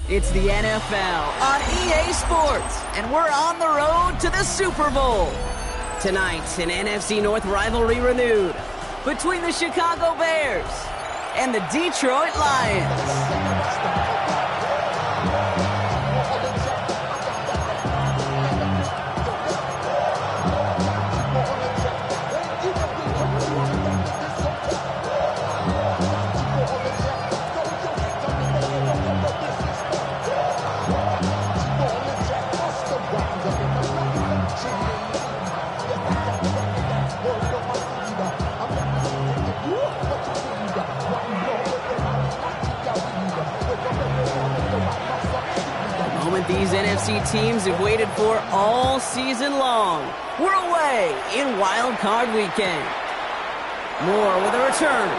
It's the NFL on EA Sports, and we're on the road to the Super Bowl. Tonight, an NFC North rivalry renewed between the Chicago Bears and the Detroit Lions. These NFC teams have waited for all season long. We're away in Wild Card Weekend. Moore with a return.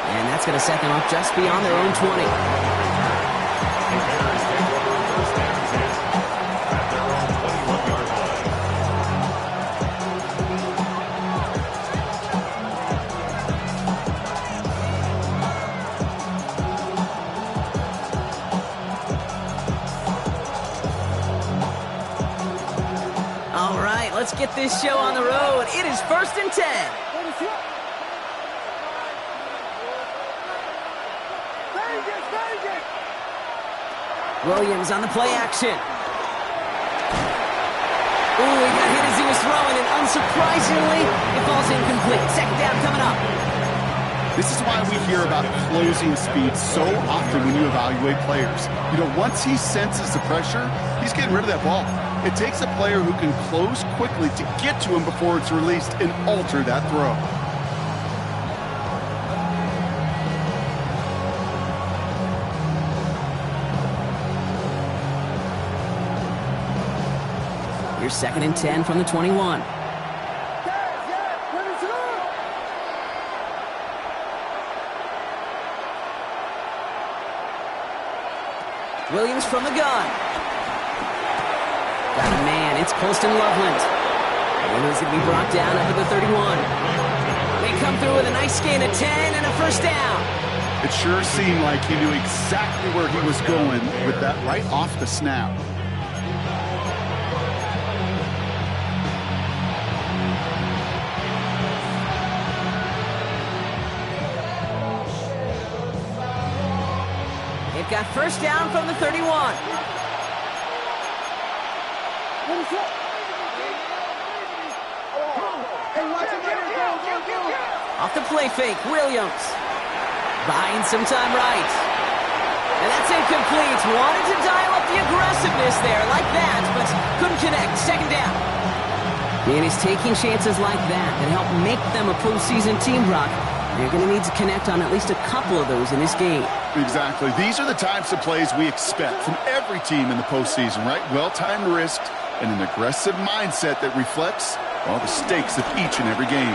And that's going to set them up just beyond their own 20. Let's get this show on the road. It is 1st and 10. Williams on the play action. Ooh, he got hit as he was throwing, and unsurprisingly, it falls incomplete. Second down coming up. This is why we hear about closing speed so often when you evaluate players. You know, once he senses the pressure, he's getting rid of that ball. It takes a player who can close quickly to get to him before it's released and alter that throw. Here's 2nd and 10 from the 21. Williams from the gun. Got a man. It's Colston Loveland. And he's going to be brought down up at the 31. They come through with a nice gain of 10 and a first down. It sure seemed like he knew exactly where he was going with that right off the snap. They've got first down from the 31. Off the play fake, Williams. Buying some time right. And that's incomplete. Wanted to dial up the aggressiveness there like that, but couldn't connect. Second down. And he's taking chances like that help make them a postseason team, Brock. They're going to need to connect on at least a couple of those in this game. Exactly. These are the types of plays we expect from every team in the postseason, right? Well-timed risk and an aggressive mindset that reflects all the stakes of each and every game.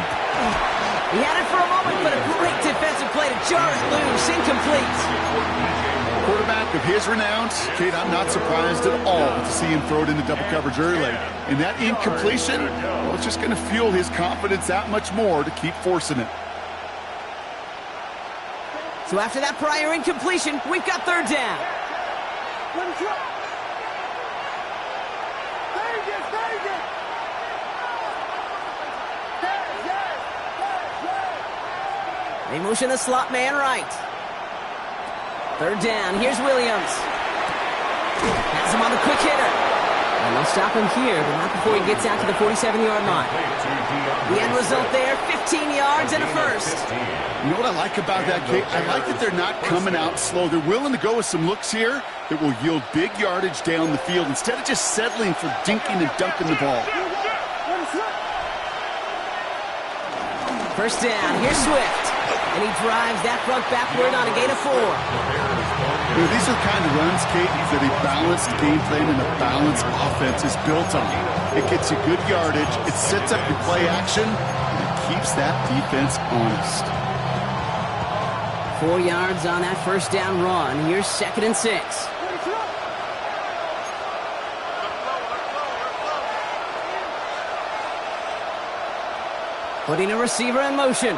He had it for a moment, but a great defensive play to jar it loose. Incomplete. Quarterback of his renown, Kate, I'm not surprised at all to see him throw it into double coverage early. And that incompletion, well, it's just going to fuel his confidence that much more to keep forcing it. So after that prior incompletion, we've got third down. They motion the slot man right. Third down. Here's Williams. Has him on the quick hitter. And they'll stop him here, but not before he gets out to the 47-yard line. The end result there, 15 yards and a first. You know what I like about that, Kate? I like that they're not coming out slow. They're willing to go with some looks here that will yield big yardage down the field instead of just settling for dinking and dunking the ball. First down. Here's Swift. And he drives that front backward on a gain of 4. You know, these are the kind of runs, Kate, that a balanced game plan and a balanced offense is built on. It gets you good yardage, it sets up your play action, and it keeps that defense honest. 4 yards on that first down run. Here's 2nd and 6. Putting a receiver in motion.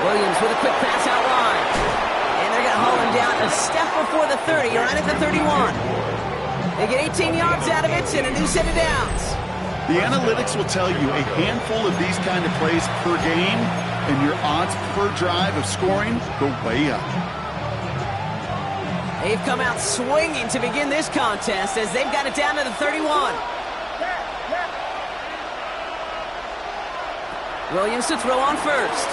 Williams with a quick pass out wide. And they're going to haul him down a step before the 30, right at the 31. They get 18 yards out of it and a new set of downs. The analytics will tell you a handful of these kind of plays per game, and your odds per drive of scoring go way up. They've come out swinging to begin this contest as they've got it down to the 31. Williams to throw on first.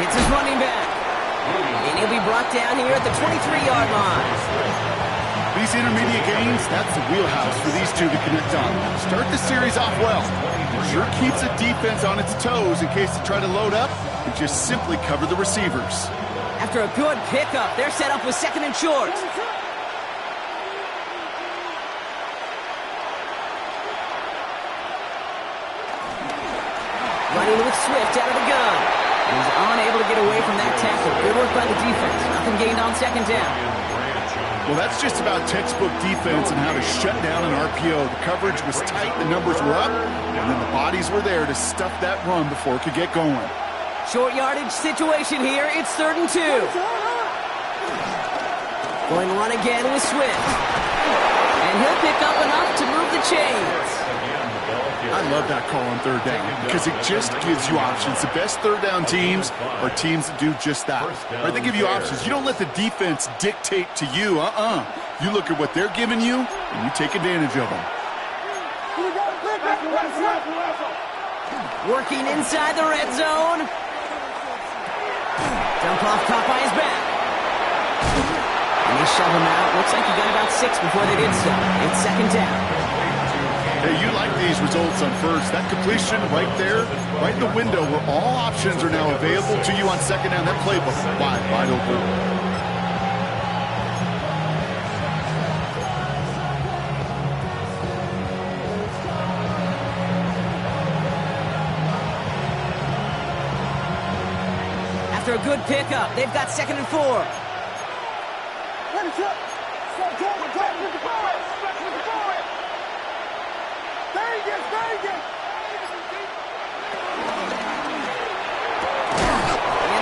Hits his running back. And he'll be brought down here at the 23-yard line. These intermediate gains, that's the wheelhouse for these two to connect on. Start the series off well. Sure keeps the defense on its toes in case they try to load up and just simply cover the receivers. After a good pickup, they're set up with second and short. Running with Swift out of the gun. He's unable to get away from that tackle. Good work by the defense. Nothing gained on second down. Well, that's just about textbook defense and how to shut down an RPO. The coverage was tight, the numbers were up, and then the bodies were there to stuff that run before it could get going. Short yardage situation here. It's 3rd and 2. Going to run again with Swift. And he'll pick up enough to move the chains. I love that call on 3rd down because it just gives you options. The best 3rd down teams are teams that do just that. Right? They give you options. You don't let the defense dictate to you. You look at what they're giving you, and you take advantage of them. Working inside the red zone. Dump off caught by his back. And they shove him out. Looks like he got about 6 before they did so. It's 2nd down. Hey, you like these results on first. That completion right there, right in the window where all options are now available to you on 2nd down. That playbook wide open. After a good pickup, they've got 2nd and 4. And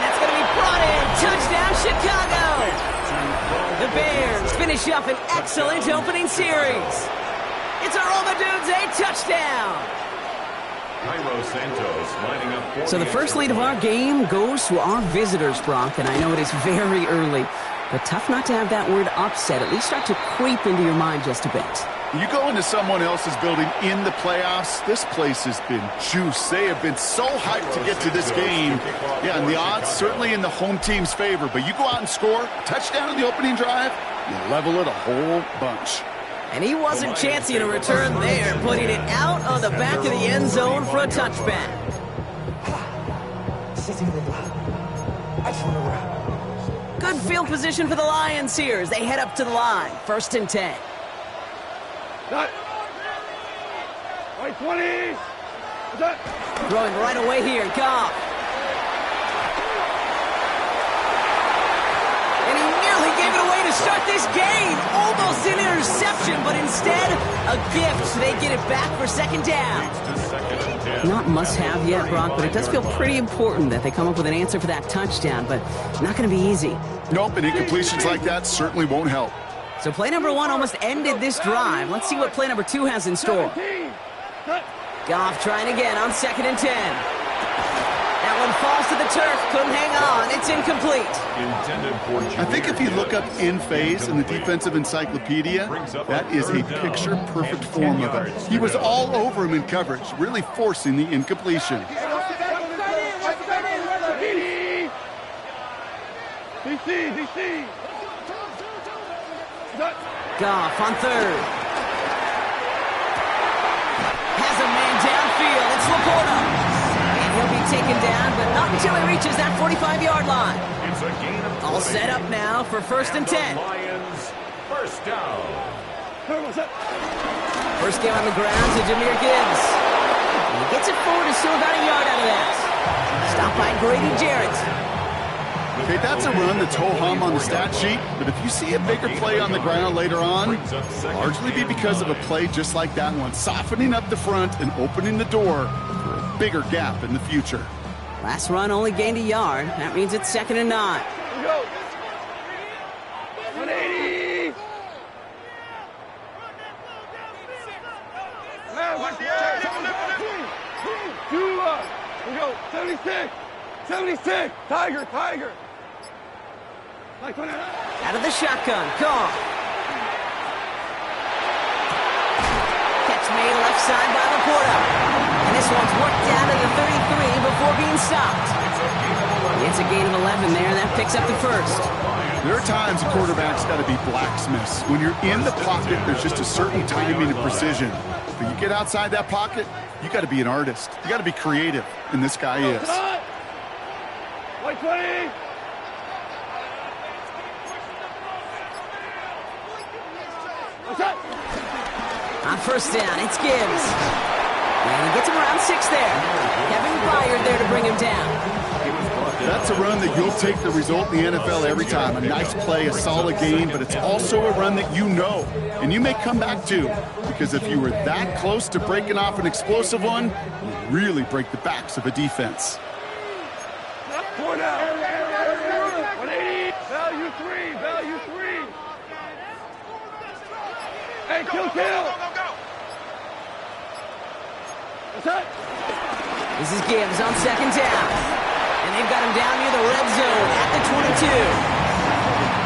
that's going to be brought in. Touchdown, Chicago. The Bears finish up an excellent opening series. It's a Roma Dudes, a touchdown. So the first lead of our game goes to our visitors, Brock, and I know it is very early, but tough not to have that word upset at least start to creep into your mind just a bit. You go into someone else's building in the playoffs, this place has been juiced. They have been so hyped to get to this game. Yeah, and the odds certainly in the home team's favor, but you go out and score a touchdown in the opening drive, you level it a whole bunch. And he wasn't chancing a return there, putting it out on the back of the end zone for a touchback. Good field position for the Lions here as they head up to the line. 1st and 10. Right 20. Throwing right away here, Goff. And he nearly gave it away to start this game. Almost an interception, but instead, a gift. They get it back for 2nd down. Not must-have yet, Brock, but it does feel pretty important that they come up with an answer for that touchdown, but not going to be easy. Nope, and incompletions like that certainly won't help. So play number 1 almost ended this drive. Let's see what play number 2 has in store. Goff trying again on 2nd and 10. That one falls to the turf. Couldn't hang on. It's incomplete. I think if you look up in phase in the defensive encyclopedia, that is a picture-perfect form of it. He was all over him in coverage, really forcing the incompletion. Goff on 3rd. Has a man downfield. It's Laporta. And he'll be taken down, but not until he reaches that 45-yard line. All set up now for 1st and 10. First down. First down on the ground to Jahmyr Gibbs. And he gets it forward to still about a yard out of that. Stopped by Grady Jarrett. Okay, that's a run that's ho-hum on the stat sheet, but if you see a bigger play on the ground later on, largely be because of a play just like that one, softening up the front and opening the door for a bigger gap in the future. Last run only gained a yard. That means it's 2nd and 9. Go. 180. We go. 76. 76. Tiger. Out of the shotgun. Goff. Catch made left side by Laporta. And this one's worked down to the 33 before being stopped. It's a gain of 11 there. That picks up the first. There are times a quarterback's got to be blacksmiths. When you're in the pocket, there's just a certain timing and precision. But you get outside that pocket, you got to be an artist. You got to be creative, and this guy is. 120. On first down, it's Gibbs. And he gets him around 6 there. Kevin Byard there to bring him down. That's a run that you'll take the result in the NFL every time. A nice play, a solid game, but it's also a run that you know, and you may come back to, because if you were that close to breaking off an explosive one, you really break the backs of a defense. 4 now. 180. Value 3. Hey, kill. What's that? This is Gibbs on 2nd down. And they've got him down near the red zone at the 22.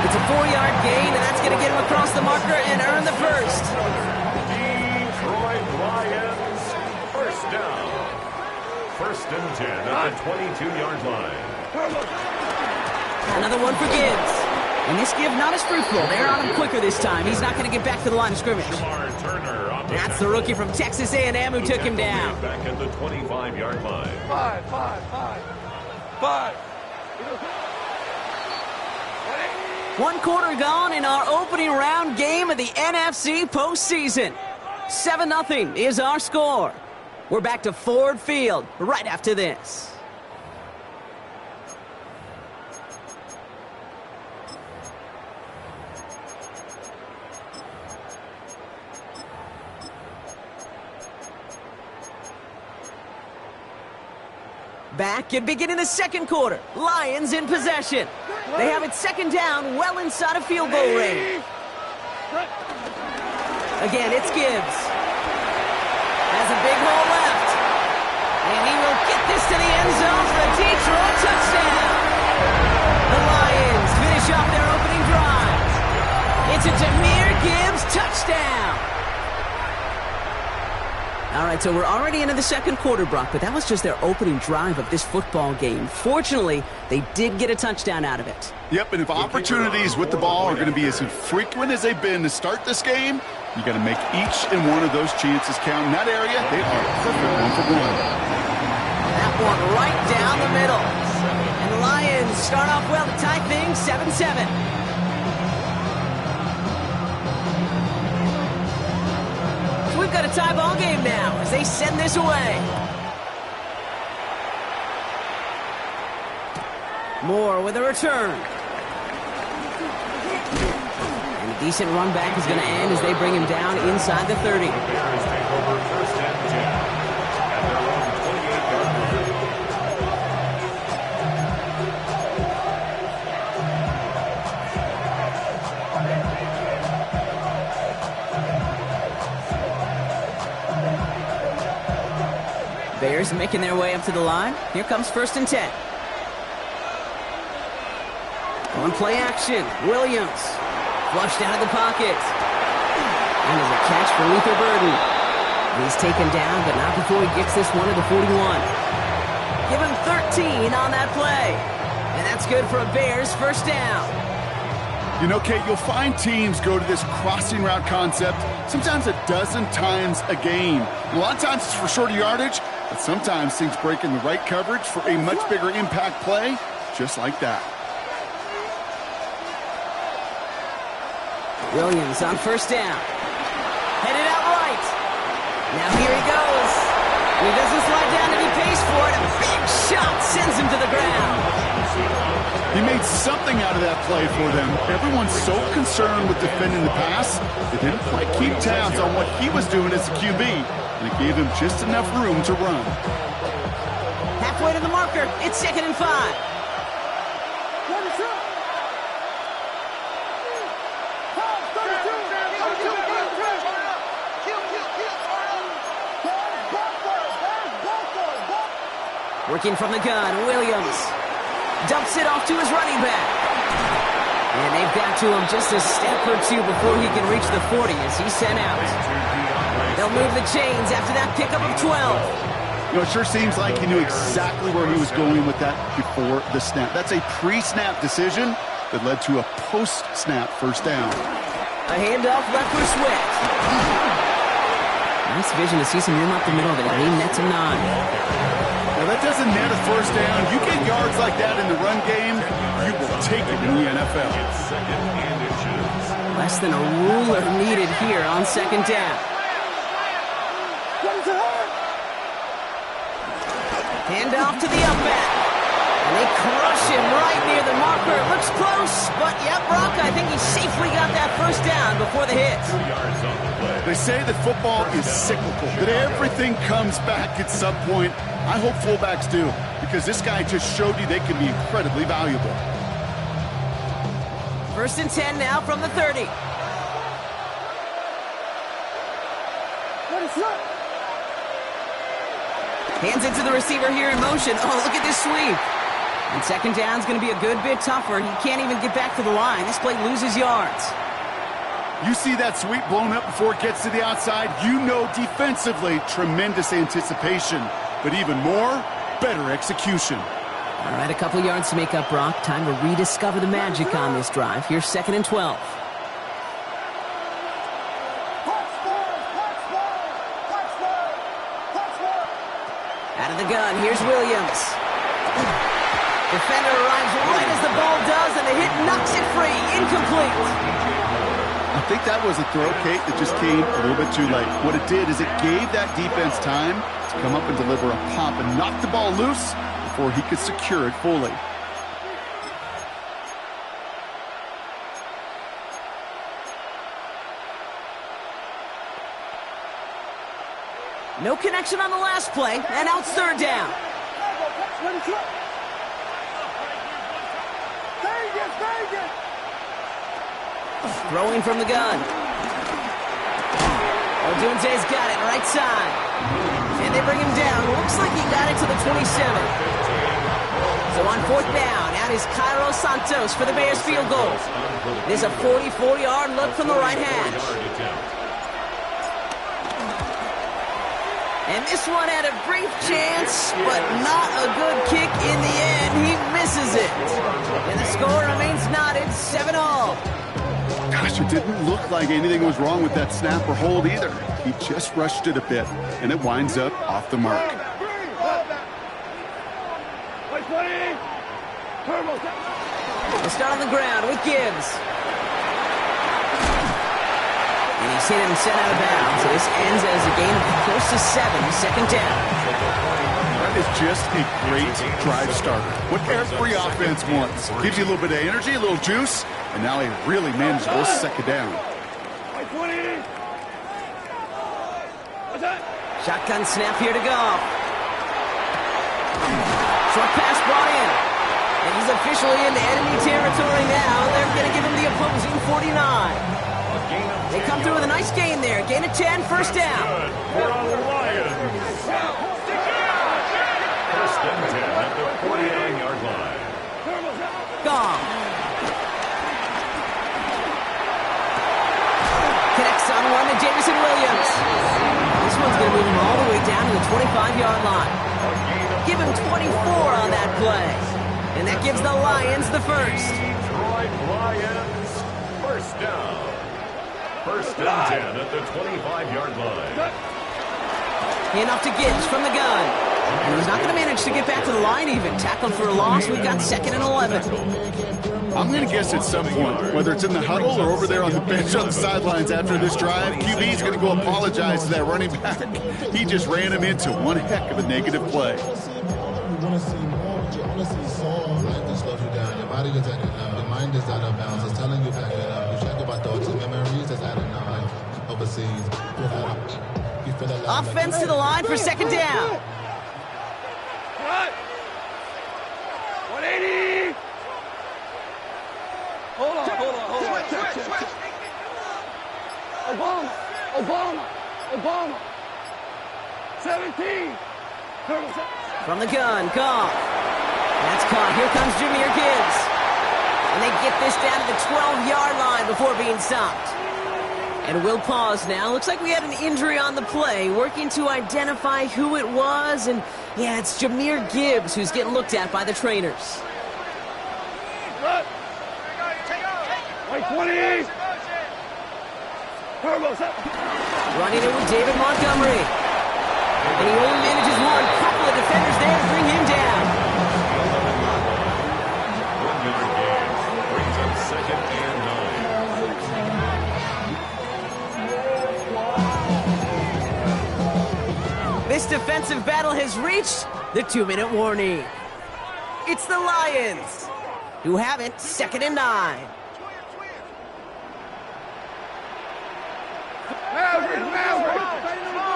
It's a 4-yard gain, and that's going to get him across the marker and earn the first. Detroit Lions, first down. 1st and 10 at the 22-yard line. Another one for Gibbs. And this give not as fruitful. They're on him quicker this time. He's not going to get back to the line of scrimmage. That's the rookie from Texas A&M who took him down. Back at the 25-yard line. 5. 1 quarter gone in our opening round game of the NFC postseason. 7-0 is our score. We're back to Ford Field right after this. Back and beginning the 2nd quarter. Lions in possession. They have it 2nd down, well inside of field goal range. Again, it's Gibbs. Has a big hole left. And he will get this to the end zone for a Detroit touchdown. The Lions finish off their opening drive. It's a Jahmyr Gibbs touchdown. All right, so we're already into the 2nd quarter, Brock, but that was just their opening drive of this football game. Fortunately, they did get a touchdown out of it. Yep, and if opportunities with the ball are going to be as frequent as they've been to start this game, you got to make each and one of those chances count. In that area, they are perfect 1-for-1. That one right down the middle. And the Lions start off well to tie things 7-7. We've got a tie ball game now as they send this away. Moore with a return. And a decent run back is going to end as they bring him down inside the 30. Bears take over 1st and 10 at their own 28-yard line. Bears making their way up to the line. Here comes 1st and 10. On play action, Williams. Flushed out of the pocket. And there's a catch for Luther Burden. He's taken down, but not before he gets this one to the 41. Give him 13 on that play. And that's good for a Bears 1st down. You know, Kate, you'll find teams go to this crossing route concept sometimes a dozen times a game. A lot of times it's for shorter yardage, but sometimes things break in the right coverage for a much bigger impact play, just like that. Williams on 1st down. Headed out right. Now here he goes. He doesn't slide down and he pays for it. A big shot sends him to the ground. He made something out of that play for them. Everyone's so concerned with defending the pass, they didn't quite keep tabs on what he was doing as a QB, and it gave him just enough room to run. Halfway to the marker marker. It's 2nd and 5. Working from the gun, Williams dumps it off to his running back. And they've got to him just a step or two before he can reach the 40 as he's sent out. They'll move the chains after that pickup of 12. You know, it sure seems like he knew exactly where he was going with that before the snap. That's a pre-snap decision that led to a post-snap first down. A handoff left for Swift. Nice vision to see some room up the middle of it. He nets a 9. Now, that doesn't net a first down. You get yards like that in the run game, you will take it in the NFL. Less than a ruler needed here on 2nd down. Hand off to the up back. And they crush him right near the marker. It looks close, but yep, Brock, I think he safely got that first down before the hit. They say that football is cyclical, that everything comes back at some point. I hope fullbacks do, because this guy just showed you they can be incredibly valuable. 1st and 10 now from the 30. Hands it to the receiver here in motion. Oh, look at this sweep. And 2nd down's going to be a good bit tougher. He can't even get back to the line. This play loses yards. You see that sweep blown up before it gets to the outside, you know defensively, tremendous anticipation. But even more, better execution. All right, a couple yards to make up, Brock. Time to rediscover the magic on this drive. Here's 2nd and 12. Out of the gun, here's Williams. Defender arrives right as the ball does, and the hit knocks it free. Incomplete. I think that was a throw, Kate, that just came a little bit too late. What it did is it gave that defense time to come up and deliver a pop and knock the ball loose before he could secure it fully. No connection on the last play, and out 3rd down. Throwing from the gun. Odunze's got it, right side. And they bring him down. Looks like he got it to the 27. So on 4th down, out is Cairo Santos for the Bears field goal. There's a 44-yard look from the right hash. And this one had a brief chance, but not a good kick in the end. He misses it. And the score remains knotted, 7-all. Gosh, it didn't look like anything was wrong with that snap or hold either. He just rushed it a bit, and it winds up off the mark. We'll start on the ground with Gibbs. And he's hit and sent out of bounds. So this ends as a gain of close to 7, 2nd down. That is just a great drive starter. What every offense wants. Gives you a little bit of energy, a little juice, and now a really manageable 2nd down. Shotgun snap here to Goff. Short pass brought in. And he's officially into enemy territory now. They're going to give him the opposing 49. They come through with a nice gain there. Gain of 10, 1st down. For the Lions. 1st and 10 at the 49-yard line. Goff. Connects on one to Jameson Williams. This one's going to move him all the way down to the 25-yard line. Give him 24 on that play. And that gives the Lions the first. Detroit Lions, 1st down. 1st and 10 at the 25-yard line. Handoff to Gibbs from the gun. And he's not going to manage to get back to the line even. Tackled for a loss. We've got 2nd and 11. I'm going to guess at some point, whether it's in the huddle or over there on the bench on the sidelines after this drive, QB is going to go apologize to that running back. He just ran him into one heck of a negative play. Your body is at your mind is out of bounds. It's telling you back it up. You check about thoughts and memories that's out of now, like overseas. Offense to the line for 2nd down. Obama. 17. From the gun, Goff. That's caught. Here comes Jahmyr Gibbs. And they get this down to the 12-yard line before being stopped. And we'll pause now. Looks like we had an injury on the play. Working to identify who it was. And, yeah, it's Jahmyr Gibbs who's getting looked at by the trainers. Like 20. Running it with David Montgomery. And he only manages one. Couple of defenders there to bring him down. 1-yard gain brings up 2nd and 9. This defensive battle has reached the 2-minute warning. It's the Lions who have it, 2nd and 9. Maverick.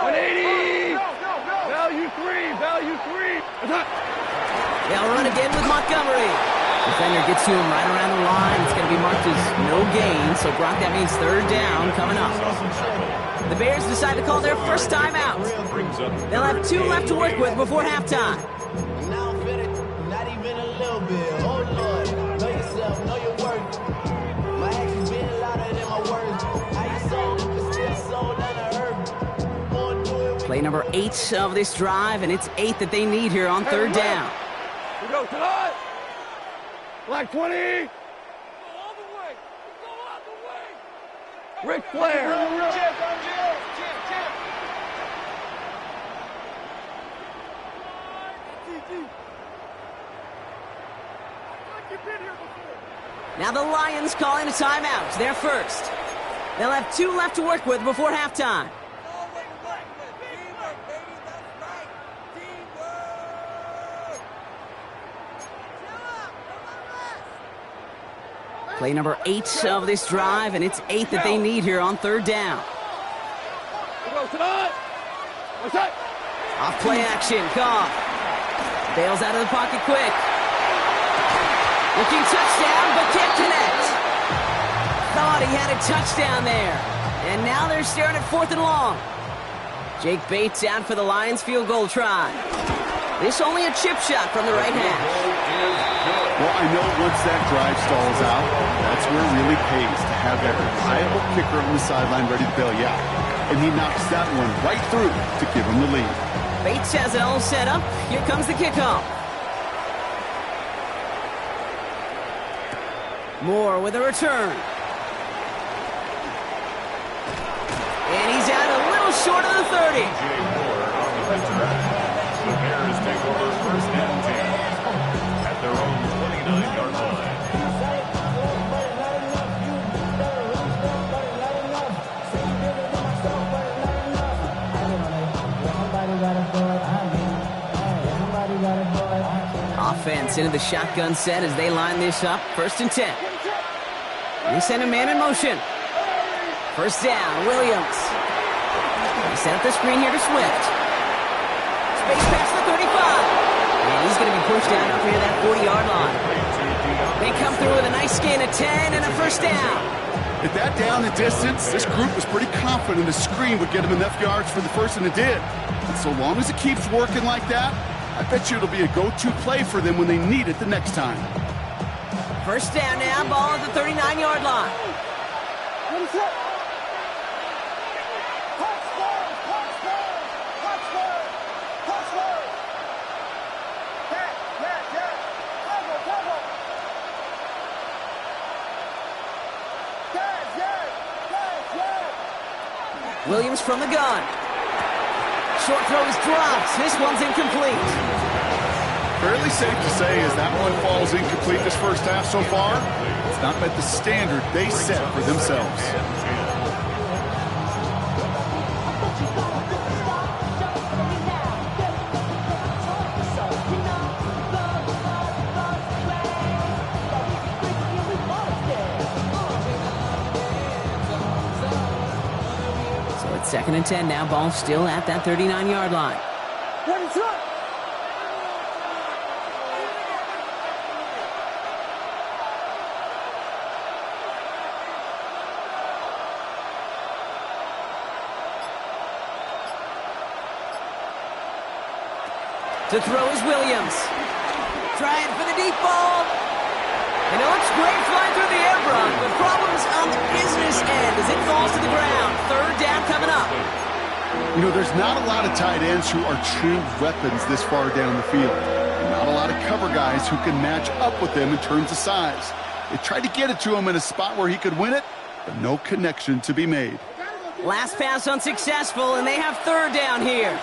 180. Value 3. They'll run again with Montgomery. Defender gets to him right around the line. It's going to be marked as no gain. So, Brock, that means 3rd down coming up. The Bears decide to call their first timeout. They'll have 2 left to work with before halftime. Not even a little bit. Oh, Lord. Know yourself. Know your worth. My actions being louder than my words. How you sold, but still sold on the earth. Play number 8 of this drive, and it's 8 that they need here on 3rd down. We go tonight. Black 20. Go all the way. Ric Flair. Now the Lions calling a timeout. They're first. They'll have 2 left to work with before halftime. Play number 8 of this drive, and it's 8 that they need here on 3rd down. Off play action, Goff. Bails out of the pocket quick. Looking touchdown, but can't connect. Thought he had a touchdown there. And now they're staring at 4th and long. Jake Bates out for the Lions field goal try. This only a chip shot from the right hash. Well, I know once that drive stalls out, that's where it really pays to have that reliable kicker on the sideline ready to bail you out. And he knocks that one right through to give him the lead. Bates has it all set up. Here comes the kickoff. Moore with a return. And he's out a little short of the 30. J. Moore on the return. The Bears take over 1st and 10 at their own 29-yard line. Offense into the shotgun set as they line this up. 1st and 10. They send a man in motion. 1st down, Williams. They set up the screen here to Swift. Space past the 35. And he's going to be pushed down up near that 40-yard line. They come through with a nice gain of 10 and a 1st down. At that down and distance, this group was pretty confident the screen would get them enough yards for the first, and it did. And so long as it keeps working like that, I bet you it'll be a go-to play for them when they need it the next time. 1st down now, ball at the 39-yard line. Williams from the gun. Short throw is dropped. This one's incomplete. Fairly safe to say as that one falls incomplete this first half so far, it's not met the standard they set for themselves. So it's 2nd and 10 now. Ball still at that 39-yard line. To throw is Williams. Trying for the deep ball. And it looks great flying through the air, Brock, but problems on the business end as it falls to the ground. Third down coming up. You know, there's not a lot of tight ends who are true weapons this far down the field. And not a lot of cover guys who can match up with them in terms of size. They tried to get it to him in a spot where he could win it, but no connection to be made. Last pass unsuccessful, and they have third down here.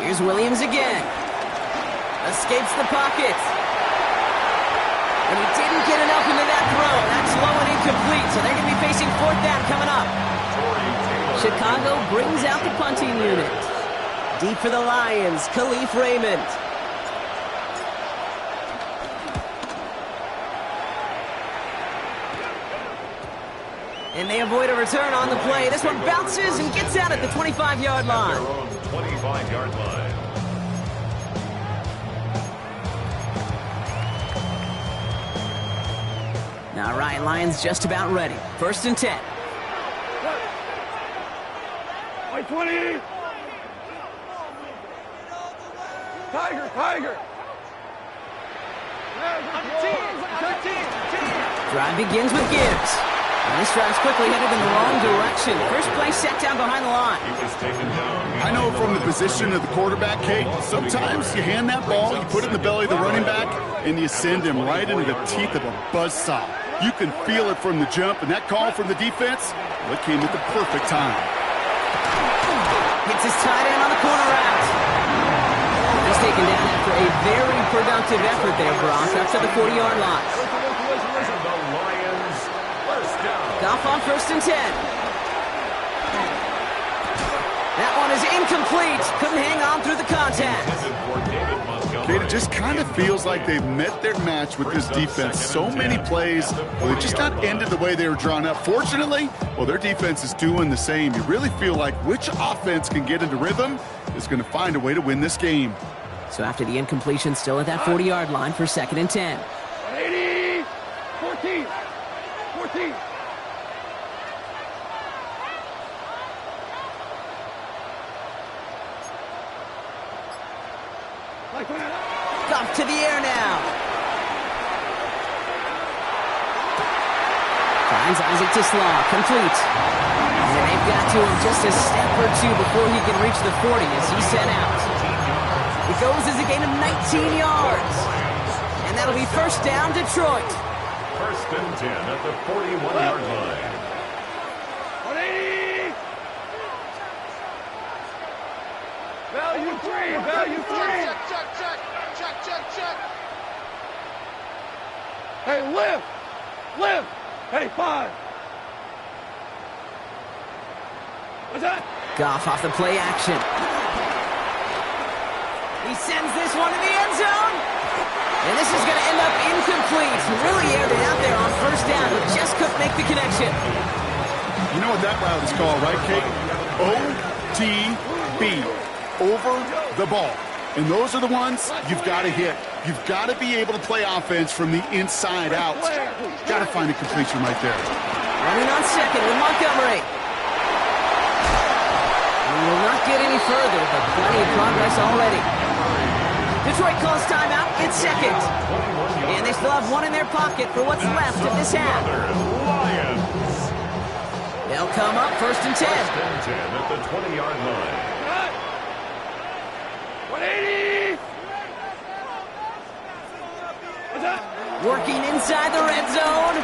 Here's Williams again. Escapes the pocket. And he didn't get enough into that throw. That's low and incomplete, so they're going to be facing fourth down coming up. Chicago brings out the punting unit. Deep for the Lions, Khalif Raymond. And they avoid a return on the play. This one bounces and gets out at the 25-yard line. Their own 25-yard line. All right, Lions just about ready. First and 10. White 20. Tiger. Drive begins with Gibbs. And this drive's quickly headed in the wrong direction. First play set down behind the line. He was taken down. I know from the position of the quarterback, Kate, sometimes you hand that ball, you put it in the belly of the running back, and you send him right into the teeth of a buzzsaw. You can feel it from the jump, and that call from the defense, well, it came at the perfect time. Hits his tight end on the corner route. He's taken down after a very productive effort there, Brock, up to the 40-yard line. The Lions, first down. Goff on first and 10. That one is incomplete. Couldn't hang on through the contact. Kate, it just kind of feels like they've met their match with this defense. So many plays, well, they just not ended the way they were drawn up. Fortunately, well, their defense is doing the same. You really feel like which offense can get into rhythm is going to find a way to win this game. So after the incompletion, still at that 40-yard line for second and 10. 80. 14. Goff to the air now. Finds Isaac Tisslaw, complete. And they've got to him just a step or two before he can reach the 40 as he's sent out. It goes as a gain of 19 yards. And that'll be first down, Detroit. First and 10 at the 41-yard line. 180. Value three. Check. Hey, lift. Hey, 5. What's that? Goff off the play action. He sends this one to the end zone. And this is going to end up incomplete. He really aired it out there on first down, but just couldn't make the connection. You know what that route is called, right, Kate? OTB. Over the ball. And those are the ones you've got to hit. You've got to be able to play offense from the inside out. Got to find a completion right there. Running on second with Montgomery. We will not get any further, but plenty of progress already. Detroit calls timeout. It's second. And they still have one in their pocket for what's left of this half. Lions. They'll come up first and 10. First and 10 at the 20-yard line. 180. What's that? Working inside the red zone.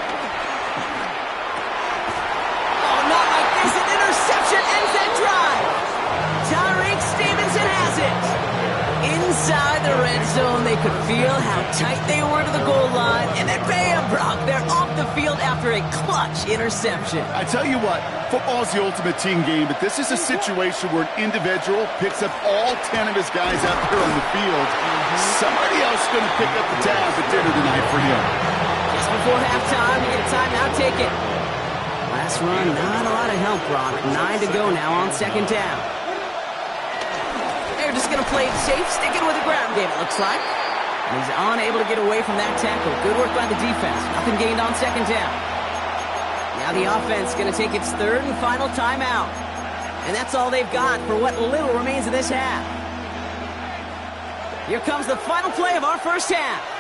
Oh, not like this. An interception ends that drive. Tyreek Stevenson has it. Inside the red zone, they could feel how tight they were to the goal line. And then bam, Brock, they're off the field after a clutch interception. I tell you what, football is the ultimate team game, but this is a situation where an individual picks up all 10 of his guys out there on the field. Somebody else is going to pick up the tab at dinner tonight for him. Just before halftime, we get a timeout taken. Last run, not a lot of help, Brock. 9 to go now on second down. They're just going to play it safe, sticking with the ground game, it looks like. And he's unable to get away from that tackle. Good work by the defense. Nothing gained on second down. Now Now the offense going to take its third and final timeout. And that's all they've got for what little remains of this half. Here comes the final play of our first half.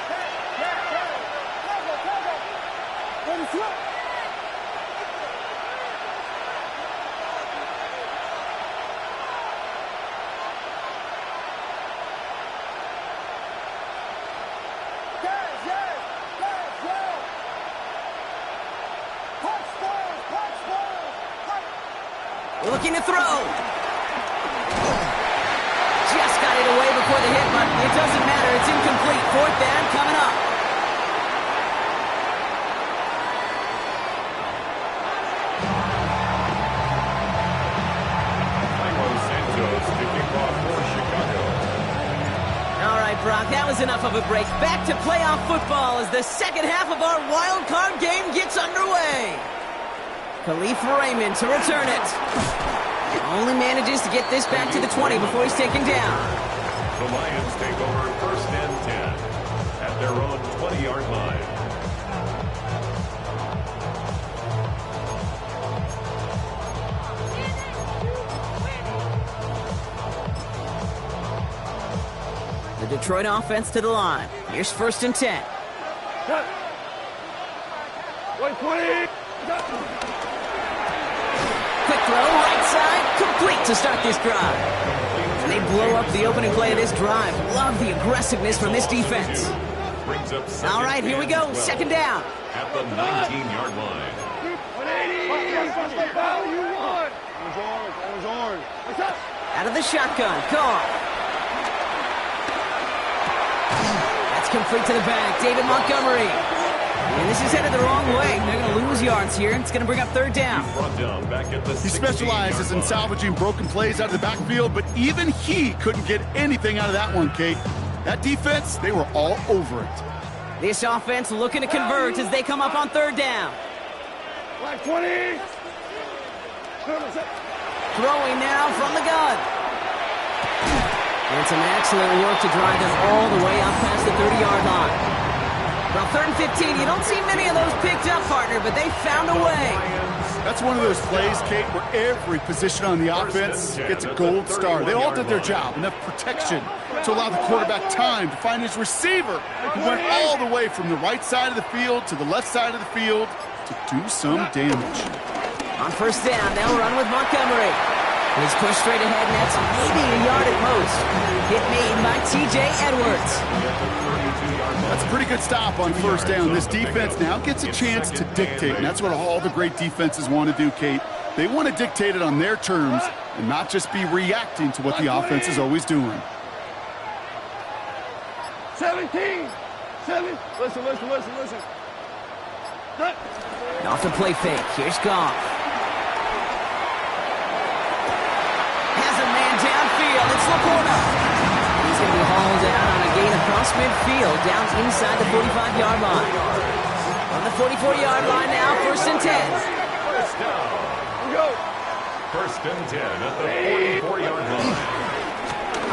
Looking to throw. Just got it away before the hit, but it doesn't matter. It's incomplete. Fourth down coming up. Santos to kick off for Chicago. All right, Brock, that was enough of a break. Back to playoff football as the second half of our wild card game gets underway. Khalif Raymond to return it. Only manages to get this back to the 20 before he's taken down. The Lions take over first and 10 at their own 20-yard line. The Detroit offense to the line. Here's first and 10. 120. Quick throw, right side, complete to start this drive. And they blow up the opening play of this drive. Love the aggressiveness from this defense. Brings up All right, here we go. Second down. at the 19-yard line. 180. Foul you want. Orange. What's up? Out of the shotgun, Goff. That's complete to the back. David Montgomery. And this is headed the wrong way. They're going to lose yards here. It's going to bring up third down. Brought down back at the He specializes in salvaging broken plays out of the backfield, but even he couldn't get anything out of that one, Kate. That defense, they were all over it. This offense looking to convert as they come up on third down. Black 20. Throwing now from the gun. And some excellent work to drive them all the way up past the 30-yard line. Well, third and 15, you don't see many of those picked up, partner, but they found a way. That's one of those plays, Kate, where every position on the offense gets a gold star. They all did their job, enough protection to allow the quarterback time to find his receiver, who went all the way from the right side of the field to the left side of the field to do some damage. On first down, they'll run with Montgomery. He's pushed straight ahead, and that's maybe a yard at most. Hit made by T.J. Edwards. That's a pretty good stop on first down. This defense now gets a chance to dictate, and that's what all the great defenses want to do, Kate. They want to dictate it on their terms and not just be reacting to what the offense is always doing. 17. 7. Listen. And off the play fake, here's Goff. Has a man downfield, it's Laporta. He's going to be hauled down on a gain across midfield, down inside the 45-yard line. On the 44-yard line now, first and 10. First down. First and 10 at the 44-yard line.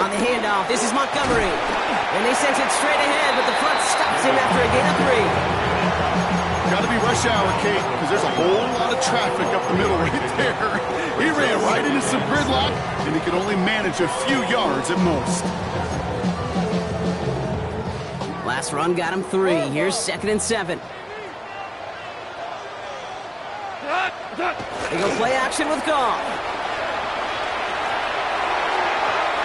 On the handoff, this is Montgomery. And they sent it straight ahead, but the front stops him after a gain of 3. Got to be rush hour, Kate, because there's a whole lot of traffic up the middle right there. He ran right into some gridlock, and he could only manage a few yards at most. Last run got him 3. Here's second and 7. They go play action with Goff.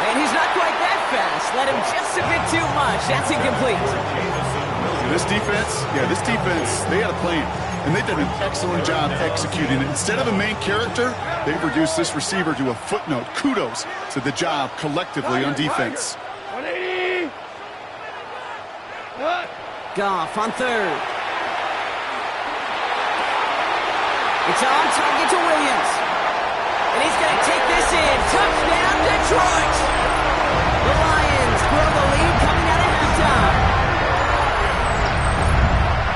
And he's not quite that fast. Let him just a bit too much. That's incomplete. This defense, they had a plan, and they did an excellent job executing it. Instead of a main character, they've reduced this receiver to a footnote. Kudos to the job collectively on defense. 180. Goff on third. It's on target to Williams. And he's going to take this in. Touchdown, Detroit! The Lions grow the lead coming out of halftime.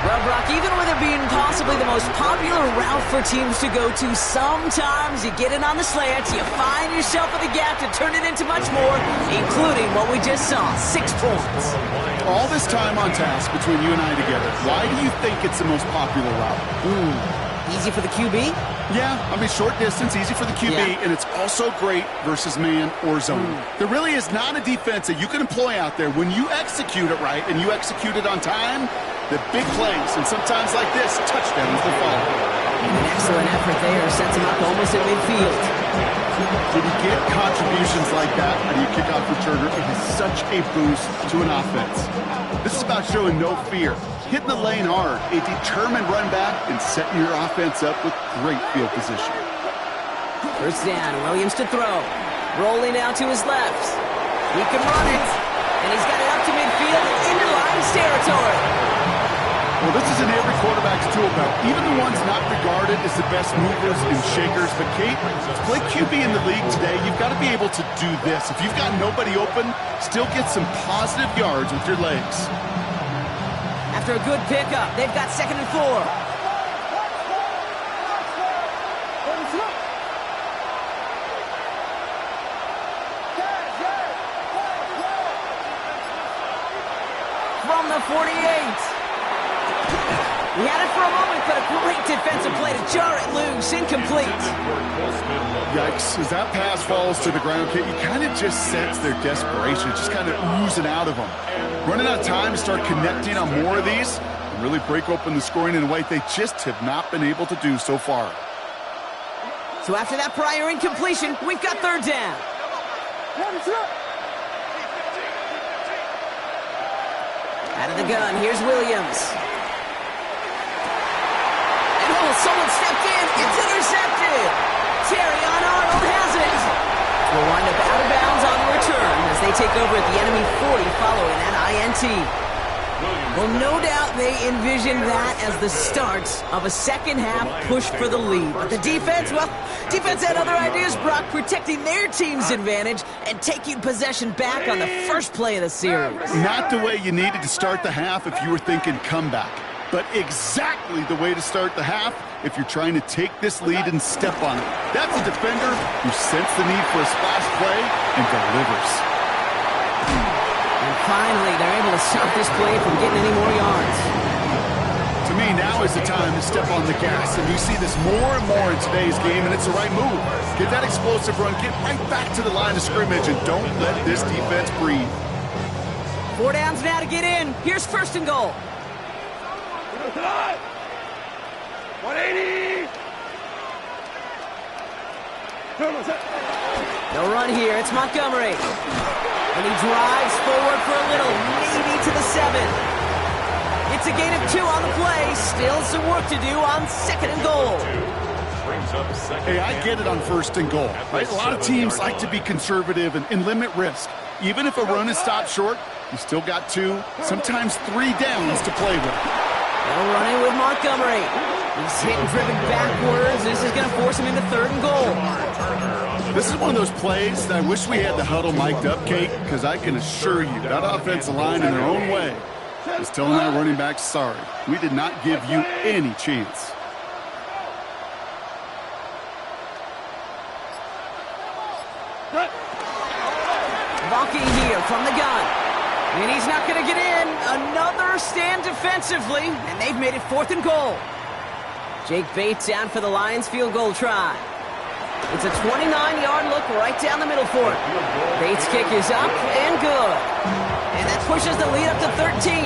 Well, Brock, even with it being possibly the most popular route for teams to go to, sometimes you get it on the slant, you find yourself with a gap to turn it into much more, including what we just saw, 6 points. All this time on task between you and I together, why do you think it's the most popular route? Easy for the QB? Yeah, I mean, short distance, easy for the QB, and it's also great versus man or zone. There really is not a defense that you can employ out there. When you execute it right and you execute it on time, the big plays, and sometimes like this, touchdowns will follow. An excellent effort there. Sets him up almost at midfield. When you get contributions like that out of your kickoff returner, it is such a boost to an offense. This is about showing no fear, hitting the lane hard, a determined run back, and setting your offense up with great field position. First down, Williams to throw. Rolling out to his left. He can run it, and he's got it up to midfield and into Lions territory. Well, this is in every quarterback's tool belt, even the ones not regarded as the best movers and shakers. But, Kate, to play QB in the league today, you've got to be able to do this. If you've got nobody open, still get some positive yards with your legs. After a good pickup, they've got 2nd and 4. From the 48. He had it for a moment, but a great defensive play to jar it loose. Incomplete. Yikes. As that pass falls to the ground, Kate, you kind of just sense their desperation. Just kind of oozing out of them. Running out of time to start connecting on more of these and really break open the scoring in a way they just have not been able to do so far. So after that prior incompletion, we've got 3rd down. Out of the gun, here's Williams. Someone stepped in. It's intercepted. Terrion Arnold has it. We'll wind up out of bounds on the return as they take over at the enemy 40 following that INT. Well, no doubt they envisioned that as the start of a second-half push for the lead. But the defense, well, defense had other ideas, Brock, protecting their team's advantage and taking possession back on the first play of the series. Not the way you needed to start the half if you were thinking comeback. But exactly the way to start the half if you're trying to take this lead and step on it. That's a defender who sensed the need for a splash play and delivers. And finally, they're able to stop this play from getting any more yards. To me, now is the time to step on the gas, and we see this more and more in today's game, and it's the right move. Get that explosive run, get right back to the line of scrimmage, and don't let this defense breathe. 4 downs now to get in. Here's 1st and goal. 180! No run here. It's Montgomery. And he drives forward for a little, maybe to the 7. It's a gain of 2 on the play. Still some work to do on 2nd and goal. Hey, I get it on 1st and goal, right? A lot of teams like to be conservative and limit risk. Even if a run is stopped short, you still got 2, sometimes 3 downs to play with. They'll run in with Montgomery. He's hit and driven backwards. This is going to force him into 3rd and goal. This is one of those plays that I wish we had the huddle mic'd up, Kate, because I can assure you that offensive line in their own way is telling that running back, sorry, we did not give you any chance. Walking here from the gun. And he's not going to get in. Another stand defensively, and they've made it 4th and goal. Jake Bates down for the Lions field goal try. It's a 29-yard look right down the middle for it. Bates' kick is up and good. And that pushes the lead up to 13.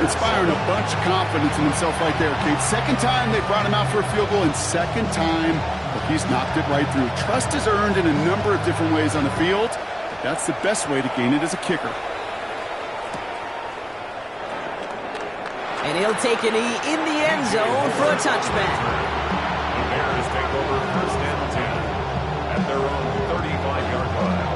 Inspiring a bunch of confidence in himself right there, Kate. 2nd time they brought him out for a field goal, and 2nd time, but he's knocked it right through. Trust is earned in a number of different ways on the field. That's the best way to gain it as a kicker. And he'll take a knee in the end zone for a touchback. The Bears take over 1st and 10 at their own 35-yard line.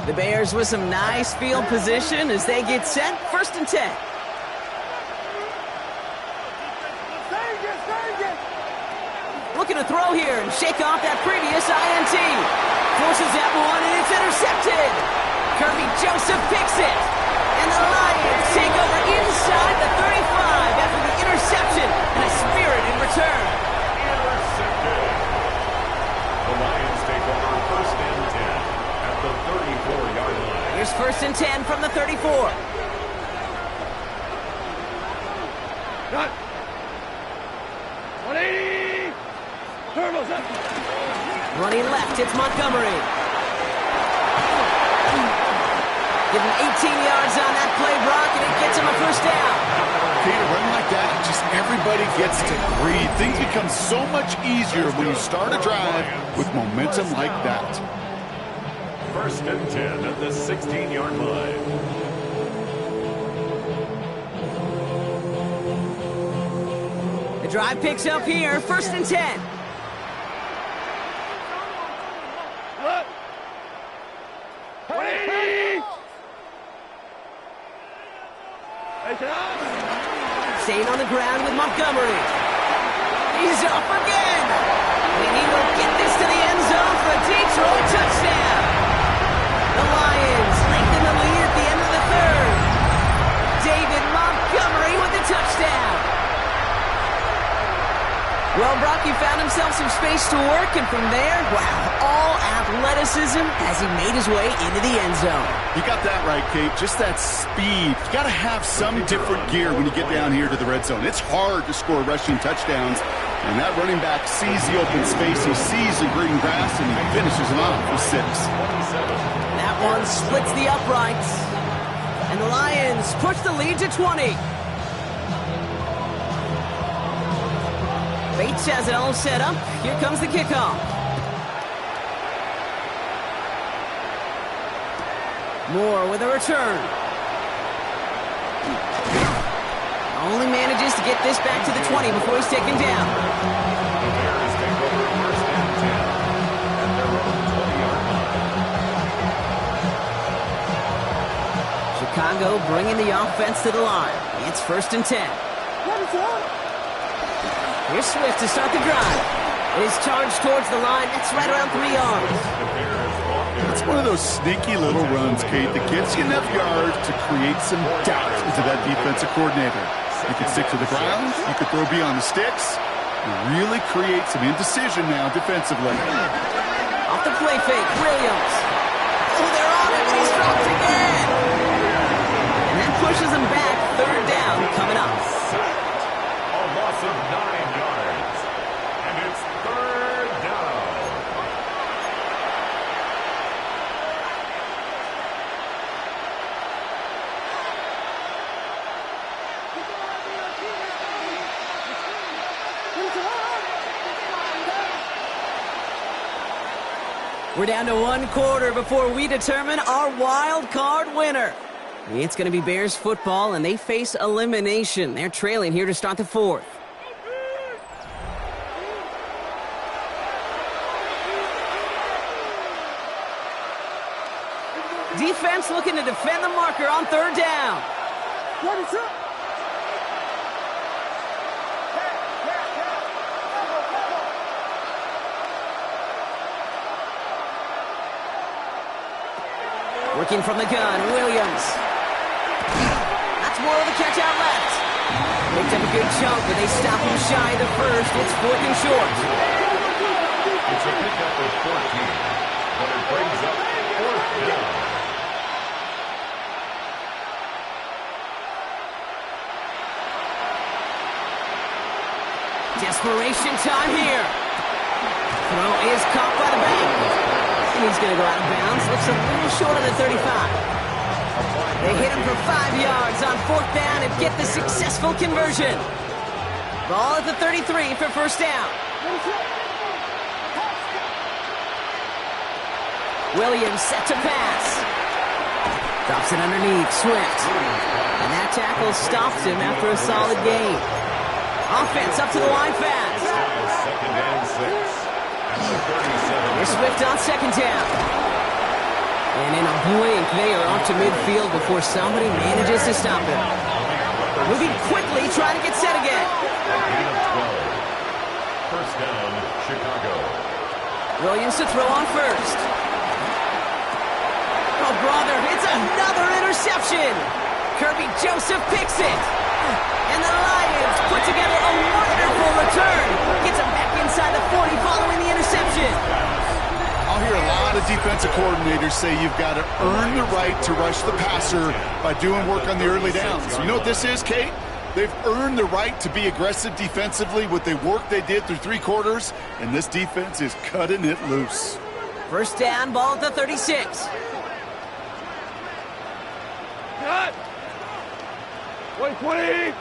The Bears with some nice field position as they get set. 1st and 10. Looking to throw here and shake off that previous INT. forces that one, and it's intercepted. Kirby Joseph picks it. And the Lions take over inside the 35 after the interception and a spirited return. Intercepted. The Lions take over first and 10 at the 34-yard line. Here's first and 10 from the 34. Cut. 180. Turtles up. Running left, it's Montgomery. Give him 18 yards on that play, Brock, and it gets him a first down. Okay, to run like that, just everybody gets to breathe. Things become so much easier when you start a drive with momentum like that. First and 10 at the 16-yard line. The drive picks up here, first and 10. What? 180. Staying on the ground with Montgomery. He's up again. And he will get this to the end zone for a Detroit touchdown. The Lions lengthen the lead at the end of the third. David Montgomery with the touchdown. Well, Brock, he found himself some space to work, and from there, wow, all athleticism as he made his way into the end zone. You got that right, Kate. Just that speed. You got to have some different gear when you get down here to the red zone. It's hard to score rushing touchdowns, and that running back sees the open space. He sees the green grass, and he finishes him off with 6. That one splits the uprights, and the Lions push the lead to 20. Bates has it all set up. Here comes the kickoff. Moore with a return. Only manages to get this back to the 20 before he's taken down. The Bears take over first and 10 at their own 20-yard line. Chicago bringing the offense to the line. It's first and 10. Here's Swift to start the drive. It is charged towards the line. That's right around 3 yards. It's one of those sneaky little runs, Kate, that gets you enough yards to create some doubt into that defensive coordinator. You can stick to the ground. You can throw beyond the sticks. You really create some indecision now defensively. Off the play fake, Williams. Oh, they're on it, and he's dropped again. And that pushes him back. Third down coming up. A loss of 9 yards. And it's third down. We're down to 1 quarter before we determine our wild card winner. It's going to be Bears football, and they face elimination. They're trailing here to start the 4th. Defense looking to defend the marker on third down. Working from the gun, Williams. That's more of a catch out left. Picked up a good chunk, but they stop him shy of the first. It's 4th and short. It's a pickup of 14, but it brings up 4th down. Desperation time here. Throw is caught by the back. And he's going to go out of bounds. Looks a little short of the 35. They hit him for 5 yards on 4th down and get the successful conversion. Ball at the 33 for first down. Williams set to pass. Drops it underneath, Swift. And that tackle stops him after a solid gain. Offense up to the line fast. Second and 6. Here's Swift on second down. And in a blink, they are off to midfield before somebody manages to stop him. Moving quickly, trying to get set again. First down, Chicago. Williams to throw on first. brother. It's another interception. Kirby Joseph picks it. And the Lions put together a wonderful return. Gets him back inside the 40 following the interception. I'll hear a lot of defensive coordinators say you've got to earn the right to rush the passer by doing work on the early downs. You know what this is, Kate? They've earned the right to be aggressive defensively with the work they did through 3 quarters, and this defense is cutting it loose. First down, ball at the 36. Cut! 120!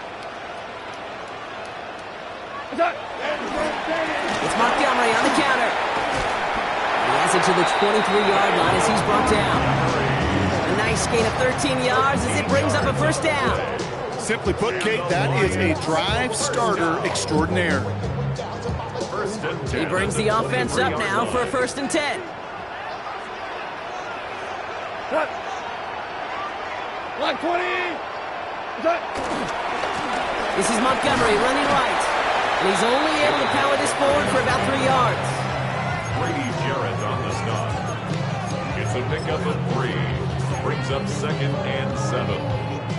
It's Montgomery on the counter. He has it to the 23-yard line as he's brought down. A nice gain of 13 yards as it brings up a first down. Simply put, Kate, that is a drive starter extraordinaire. He brings the offense up now for a 1st and 10. Cut! 120! Cut! This is Montgomery running right. And he's only able to power this forward for about 3 yards. Brady Jarrett on the stop. It's a pickup of 3. Brings up 2nd and 7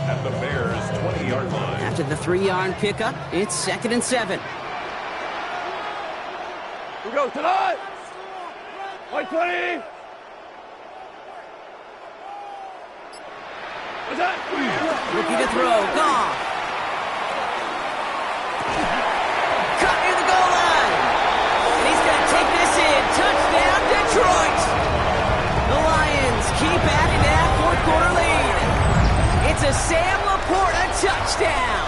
at the Bears' 20-yard line. After the 3-yard pickup, it's 2nd and 7. We go tonight! 120! What's that? Looking to throw. Goff. Cut near the goal line. And he's going to take this in. Touchdown, Detroit. The Lions keep adding that 4th quarter lead. It's a Sam Laporta touchdown.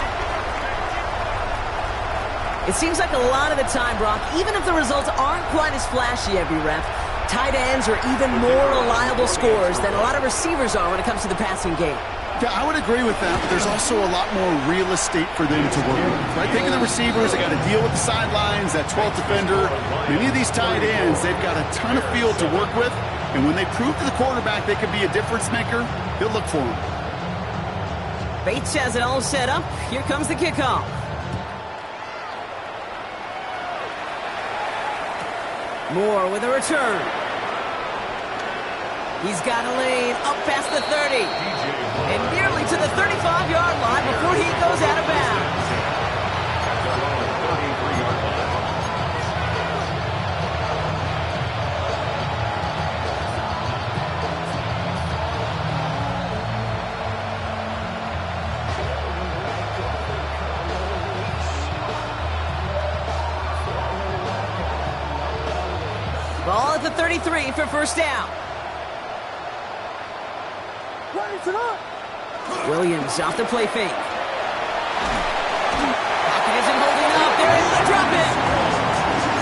It seems like a lot of the time, Brock, even if the results aren't quite as flashy every rep, tight ends are even more reliable scorers than a lot of receivers are when it comes to the passing game. Yeah, I would agree with that, but there's also a lot more real estate for them to work with. Right? Think of the receivers, they got to deal with the sidelines, that 12th defender. Many of these tight ends, they've got a ton of field to work with, and when they prove to the quarterback they can be a difference maker, he'll look for them. Bates has it all set up. Here comes the kickoff. Moore with a return. He's got a lane up past the 30. And nearly to the 35-yard line before he goes out of bounds. Ball at the 33 for first down. Williams off the play fake. Pocket isn't holding up. They're able to drop it.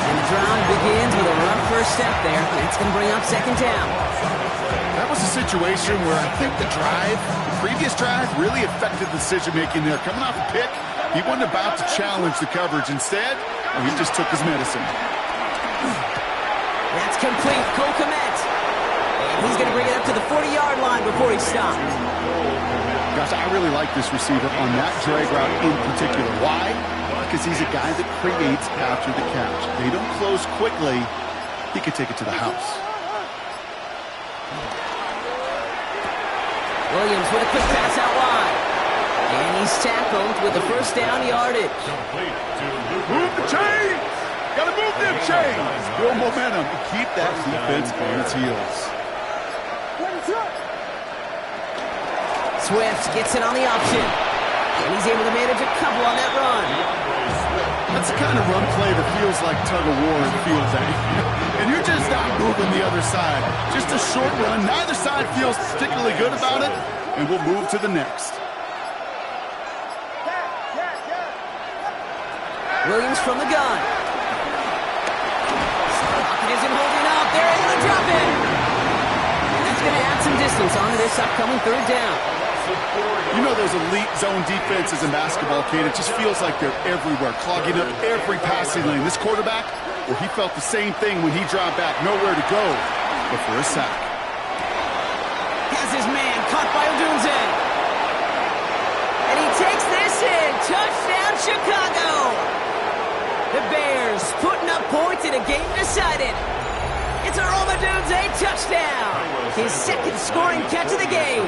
And the drive begins with a rough first step there. That's going to bring up 2nd down. That was a situation where I think the previous drive really affected the decision-making there. Coming off a pick, he wasn't about to challenge the coverage. Instead, he just took his medicine. That's complete. Cole Kmet. And he's going to bring it up to the 40-yard line before he stops. Gosh, I really like this receiver on that drag route in particular. Why? Because he's a guy that creates after the catch. They don't close quickly. He could take it to the house. Williams with a quick pass out wide. And he's tackled with the first down yardage. Move the chains! Gotta move them chains! Build momentum and keep that defense on its heels. Swift gets it on the option. And he's able to manage a couple on that run. That's the kind of run play that feels like tug-of-war in field day. And you're just not moving the other side. Just a short run. Neither side feels particularly good about it. And we'll move to the next. Williams from the gun. Pocket isn't holding up. They're able to drop it. And that's going to add some distance onto this upcoming 3rd down. You know those elite zone defenses in basketball, Kate, it just feels like they're everywhere, clogging up every passing lane. This quarterback, well, he felt the same thing when he dropped back, nowhere to go but for a sack. Has his man caught by Odunze. And he takes this in. Touchdown, Chicago. The Bears putting up points in a game decided. It's a Romadunze touchdown! His second scoring catch of the game.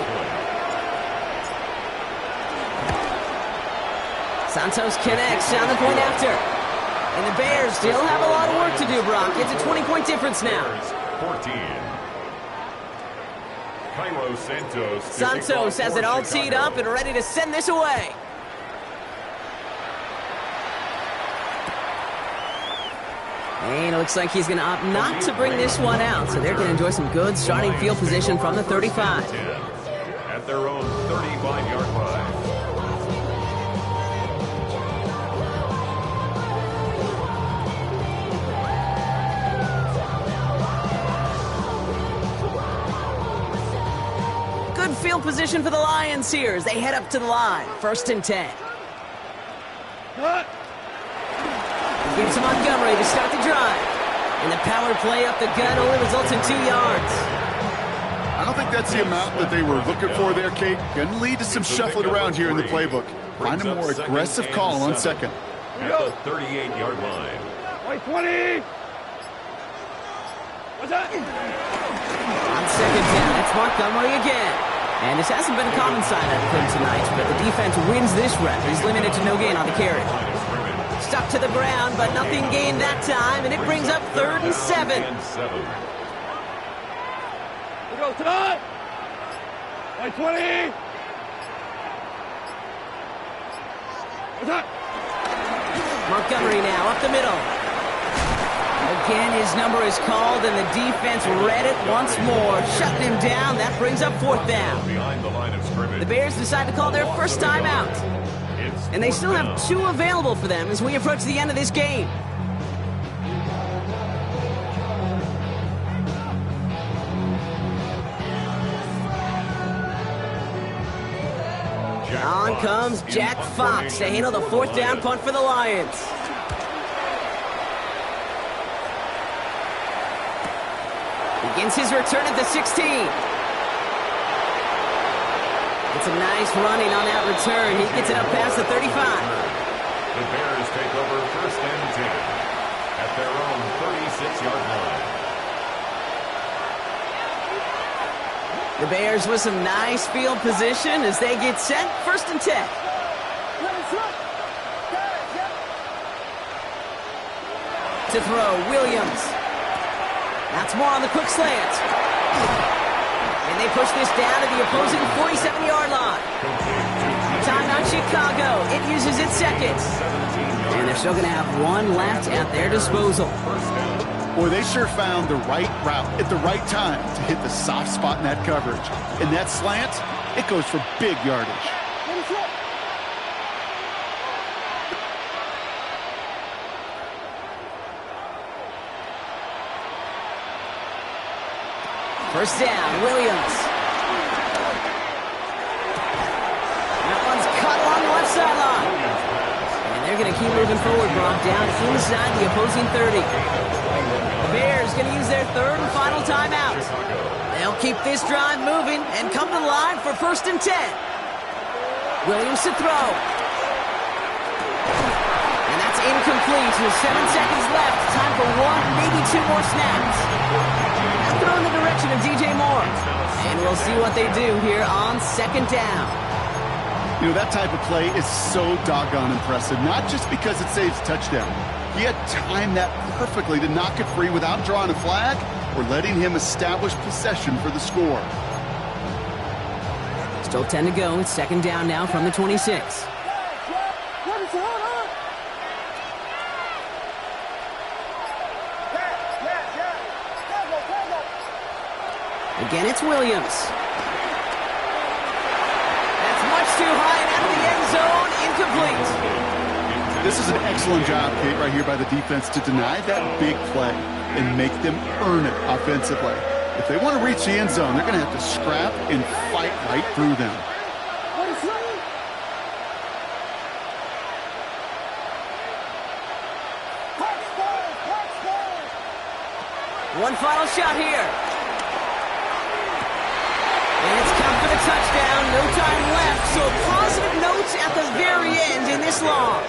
Santos connects down the point after. And the Bears still have a lot of work to do, Brock. It's a 20-point difference now. 14. Cairo Santos. Santos has it all teed up and ready to send this away. And it looks like he's going to opt not to bring this one out, so they're going to enjoy some good starting field position from the 35. At their own 35-yard line. Good field position for the Lions here as they head up to the line. 1st and 10. Gives to Montgomery to start the drive. And the power play up the gut only results in 2 yards. I don't think that's the amount that they were looking for there, Kate. Going to lead to some shuffling around here in the playbook. Find a more aggressive call on second. At the 38-yard line. Wait, 20. What's that? On second down, it's Montgomery again. And this hasn't been a common sign out of him tonight, but the defense wins this rep. He's limited to no gain on the carry. Stuck to the ground, but nothing gained that time, and it brings up 3rd and 7. We go tonight. Wait, 20. What's that? Montgomery now up the middle. Again, his number is called, and the defense read it once more. Shutting him down. That brings up 4th down. Behind the line of scrimmage. The Bears decide to call their first timeout. And they still have 2 available for them as we approach the end of this game. On comes Jack Fox to handle the 4th down punt for the Lions. Begins his return at the 16. It's a nice running on that return. He gets it up past the 35. The Bears take over 1st and 10 at their own 36-yard line. The Bears with some nice field position as they get set. 1st and 10. To throw, Williams. That's more on the quick slant. And they push this down to the opposing 47-yard line. Timeout Chicago. It uses its seconds. And they're still going to have 1 left at their disposal. Boy, they sure found the right route at the right time to hit the soft spot in that coverage. And that slant, it goes for big yardage. First down, Williams. That one's cut along the left sideline. And they're going to keep moving forward, Brock, down inside the opposing 30. The Bears going to use their 3rd and final timeout. They'll keep this drive moving and come to the line for 1st and 10. Williams to throw. And that's incomplete with 7 seconds left. Time for 1, maybe 2 more snaps. Throw in the direction of DJ Moore. And we'll see what they do here on 2nd down. You know, that type of play is so doggone impressive, not just because it saves a touchdown. He had timed that perfectly to knock it free without drawing a flag or letting him establish possession for the score. Still 10 to go. It's 2nd down now from the 26. Again, it's Williams. That's much too high and out of the end zone. Incomplete. This is an excellent job, Kate, right here by the defense to deny that big play and make them earn it offensively. If they want to reach the end zone, they're going to have to scrap and fight right through them. One final shot here. And it's come for the touchdown. No time left. So positive notes at the very end in this loss.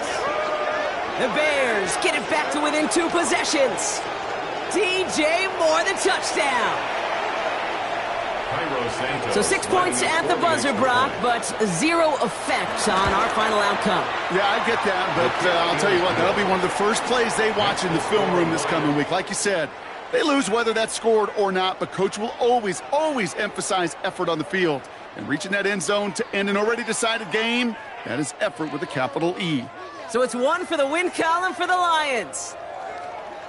The Bears get it back to within 2 possessions. DJ Moore, the touchdown. So 6 points at the buzzer, Brock, but 0 effect on our final outcome. Yeah, I get that, but I'll tell you what, that'll be one of the first plays they watch in the film room this coming week. Like you said, they lose whether that's scored or not, but Coach will always, always emphasize effort on the field. And reaching that end zone to end an already decided game, that is effort with a capital E. So it's 1 for the win column for the Lions.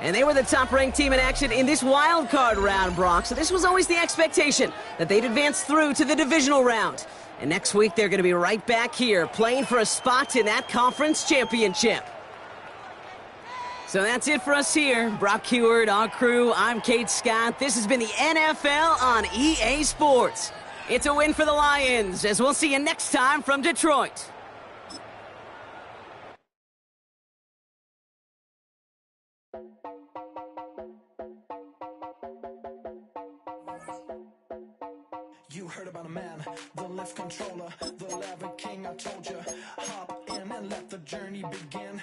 And they were the top-ranked team in action in this wild card round, Brock. So this was always the expectation that they'd advance through to the divisional round. And next week, they're going to be right back here playing for a spot in that conference championship. So that's it for us here. Brock Huard, our crew, I'm Kate Scott. This has been the NFL on EA Sports. It's a win for the Lions, as we'll see you next time from Detroit. You heard about a man, the lift controller, the lever king, I told you. Hop in and let the journey begin.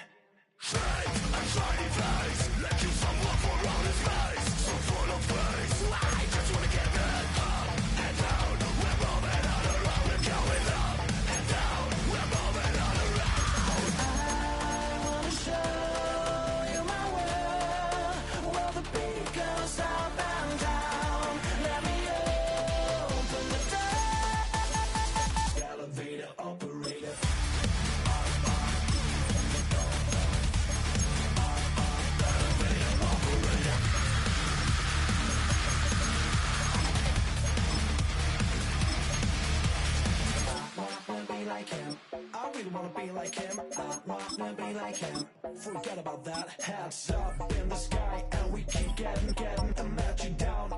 I really wanna be like him. I wanna be like him. Forget about that. Hands up in the sky, and we keep getting, and let you down,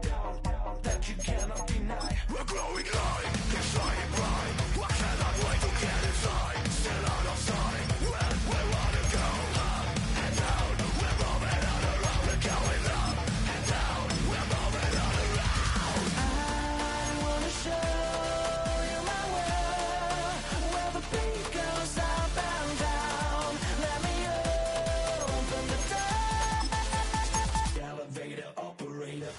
that you cannot deny. We're glowing light, they're shining bright. I cannot wait to get inside. Still out of sight, when we wanna go up and down. We're moving on around, we're going up and down. We're moving on around. I wanna show you my world, where the beat goes up and down. Let me open the door. Elevator operator.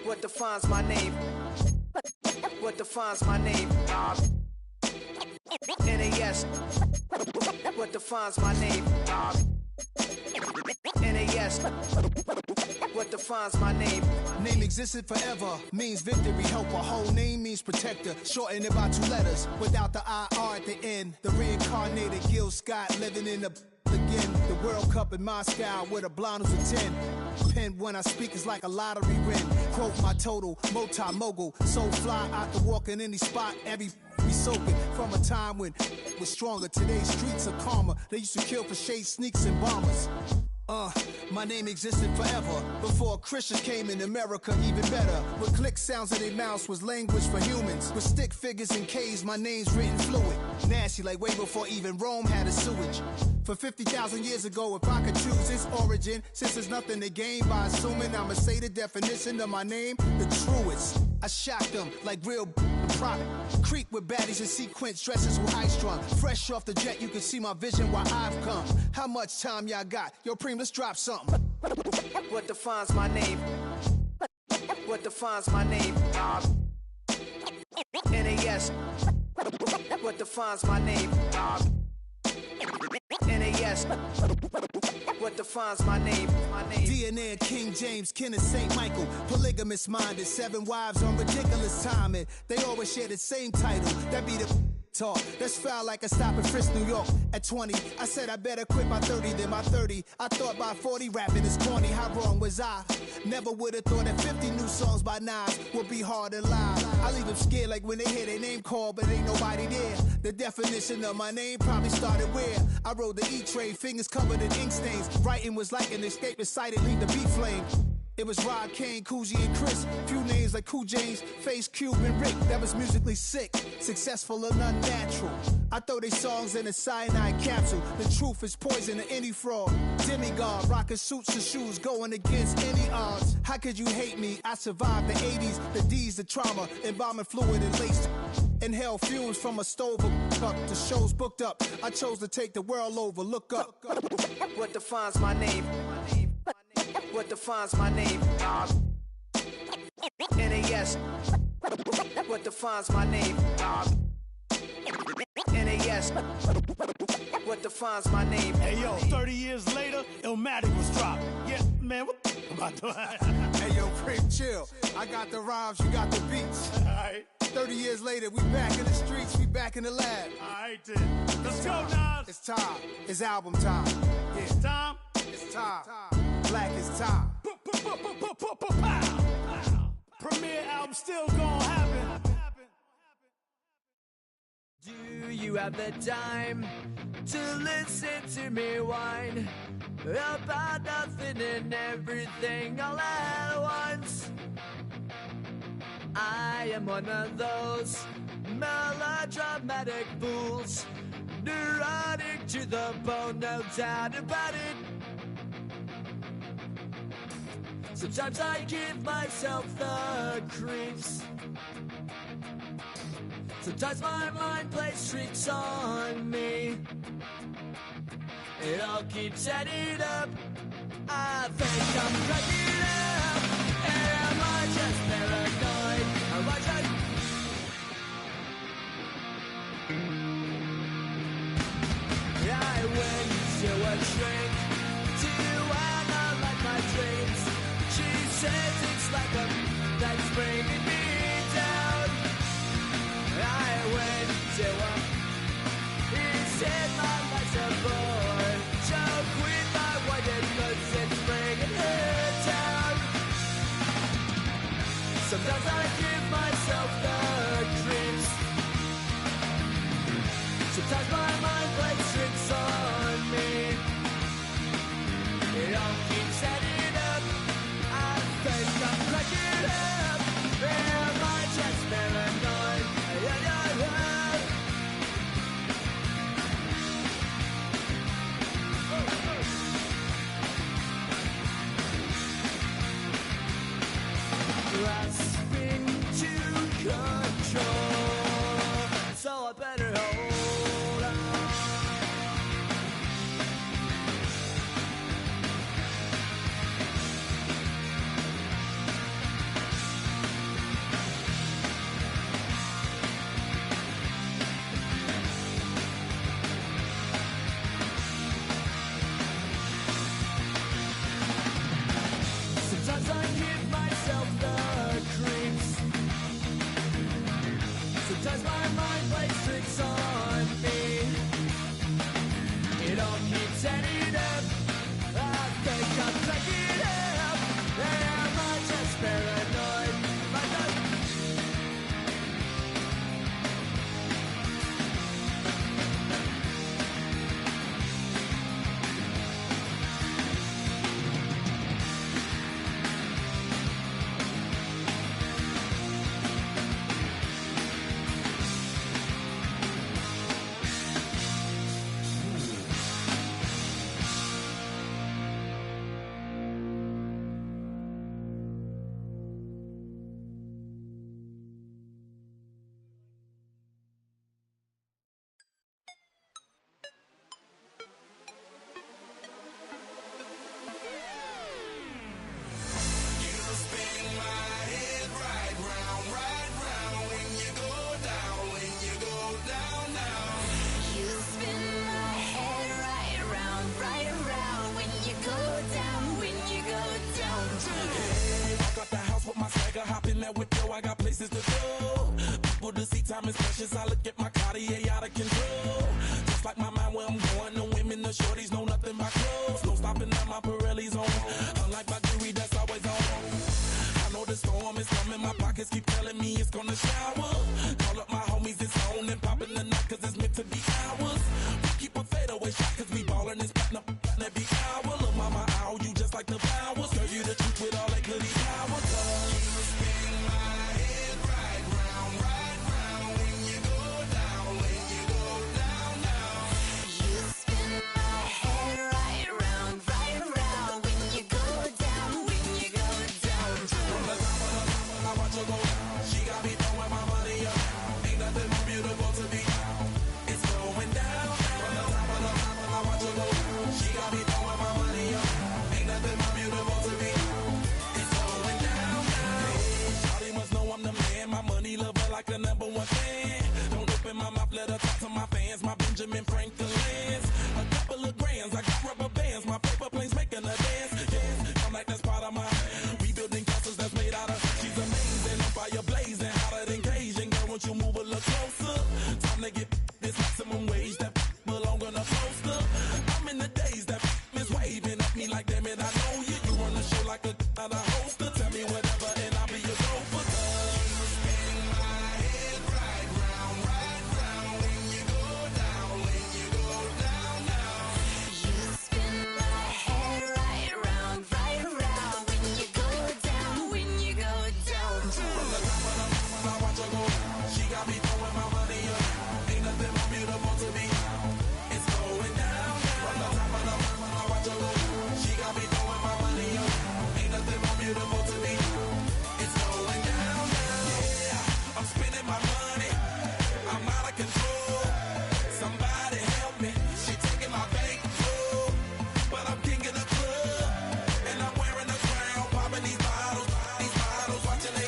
What defines my name? What defines my name? NAS. What defines my name? NAS. What defines my name? Name existed forever, means victory, helper. Whole name means protector, shorten it by 2 letters, without the IR at the end. The reincarnated Gil Scott, living in the again. The World Cup in Moscow with a blind who's a 10. Pen when I speak is like a lottery win. Quote my total, multi-mogul, so fly I can walk in any spot, every be soaking from a time when was stronger. Today's streets are calmer. They used to kill for shade sneaks and bombers. My name existed forever before Christians came in America, even better. With click sounds in their mouths was language for humans. With stick figures and K's, my name's written fluid. Nasty like way before even Rome had a sewage. For 50,000 years ago, if I could choose its origin, since there's nothing to gain by assuming, I'ma say the definition of my name, the truest. I shocked them like real product. Creep with baddies in sequence, dresses with high strung. Fresh off the jet, you can see my vision where I've come. How much time y'all got? Yo, Preem, let's drop something. What defines my name? What defines my name? NAS. What defines my name? NAS. What defines my name? DNA of King James, kin of St. Michael. Polygamous minded, 7 wives on ridiculous timing. They always share the same title. That be the talk. That's foul like a stop in Frisk, New York. At 20, I said I better quit by 30 than by 30. I thought by 40 rapping is corny. How wrong was I? Never would have thought that 50 new songs by Nas would be hard to live. I leave them scared like when they hear their name called, but ain't nobody there. The definition of my name probably started where I rode the E-Trade, fingers covered in ink stains. Writing was like an escape excited, leave the beat flame. It was Rob, Kane, Coogee, and Chris. Few names like Cool James, Face, Cube, and Rick. That was musically sick, successful and unnatural. I throw they songs in a cyanide capsule. The truth is poison to any fraud. Demigod, rocking suits and shoes, going against any odds. How could you hate me? I survived the 80s, the D's, the trauma, embalming fluid and lace. Inhale fumes from a stove up to shows booked up. I chose to take the world over. Look up. What defines my name? What defines my name? NAS. What defines my name? NAS. What defines my name? Hey yo, 30 years later, Illmatic was dropped. Yeah, man, what the about to Hey yo, Preem, chill. I got the rhymes, you got the beats. Alright. 30 years later, we back in the streets, we back in the lab. Alright then. Let's go, Nas. It's time. It's album time. Yeah. It's time. It's time. Black is time. Premiere album still gonna happen. Do you have the time to listen to me whine about nothing and everything all at once? I am one of those melodramatic fools, neurotic to the bone, no doubt about it. Sometimes I give myself the creeps. Sometimes my mind plays tricks on me. It all keeps adding up. I think I'm cracking up. Am I just paranoid? Am I just... I went to a shrink to analyze my dreams. She says it's like a that's bringing me down. I went to a he said my life's a bore. Joke with my wife cause it's bringing her down. Sometimes I give myself the creeps. Sometimes my mind plays tricks on me. It all keeps adding up. I think I'm cracking up. Am I just paranoid? Grasping to control, so I better hold on. Sometimes I give myself the time is precious. I look at my Cartier out of control. Just like my mind where I'm going. The women, the shorties know nothing but clothes. No stopping at my Pirelli's on. Unlike my jewelry that's always on. I know the storm is coming. My pockets keep telling me it's gonna shower. Call up my homies, it's on and popping the night cause it's meant to be ours. We keep a fadeaway shot cause we ballin' this platinum every hour. Look mama, ow, you just like the flowers. Girl, you the truth with all that goody power. You spin my head right round when you go down, when you go down, down. You spin my head right round when you go down, when you go down. From the top of the I watch her go down. She got me throwing my money up. Ain't nothing more beautiful to be. It's going down. From the top of the I watch her go down. She got me throwing my money up. Ain't nothing more beautiful to be. It's going down. Hey, Shawty must know I'm the man. My money lover like a #1 fan. Don't open my mouth, let her talk to my fans. My Benjamin Franklin's. A couple of grands, I got rubber bands. My paper planes making a dance. Yes, I'm like that's part of my rebuilding castles that's made out of. She's amazing, on fire blazing, hotter than Cajun. Girl, won't you move a little closer? Time to get this maximum wage that belong on a poster. I'm in the days that is waving at me like, damn it, I know you. You run the show like a hoster. Tell me whatever and I'll be your gopher. You spin my head right round when you go down, when you go down, down. You spin my head right round when you go down, when you go down. From the top of the I watch her go down. She got me throwing my money up. Ain't nothing more beautiful to be. It's going down. From the top of the I watch her go down. She got me throwing my money up. Ain't nothing more beautiful to be. It's going down. Yeah, I'm spending my money. I'm out of control. Somebody help me. She taking my bankroll, but I'm king of the club, and I'm wearing a crown, popping these bottles, watching they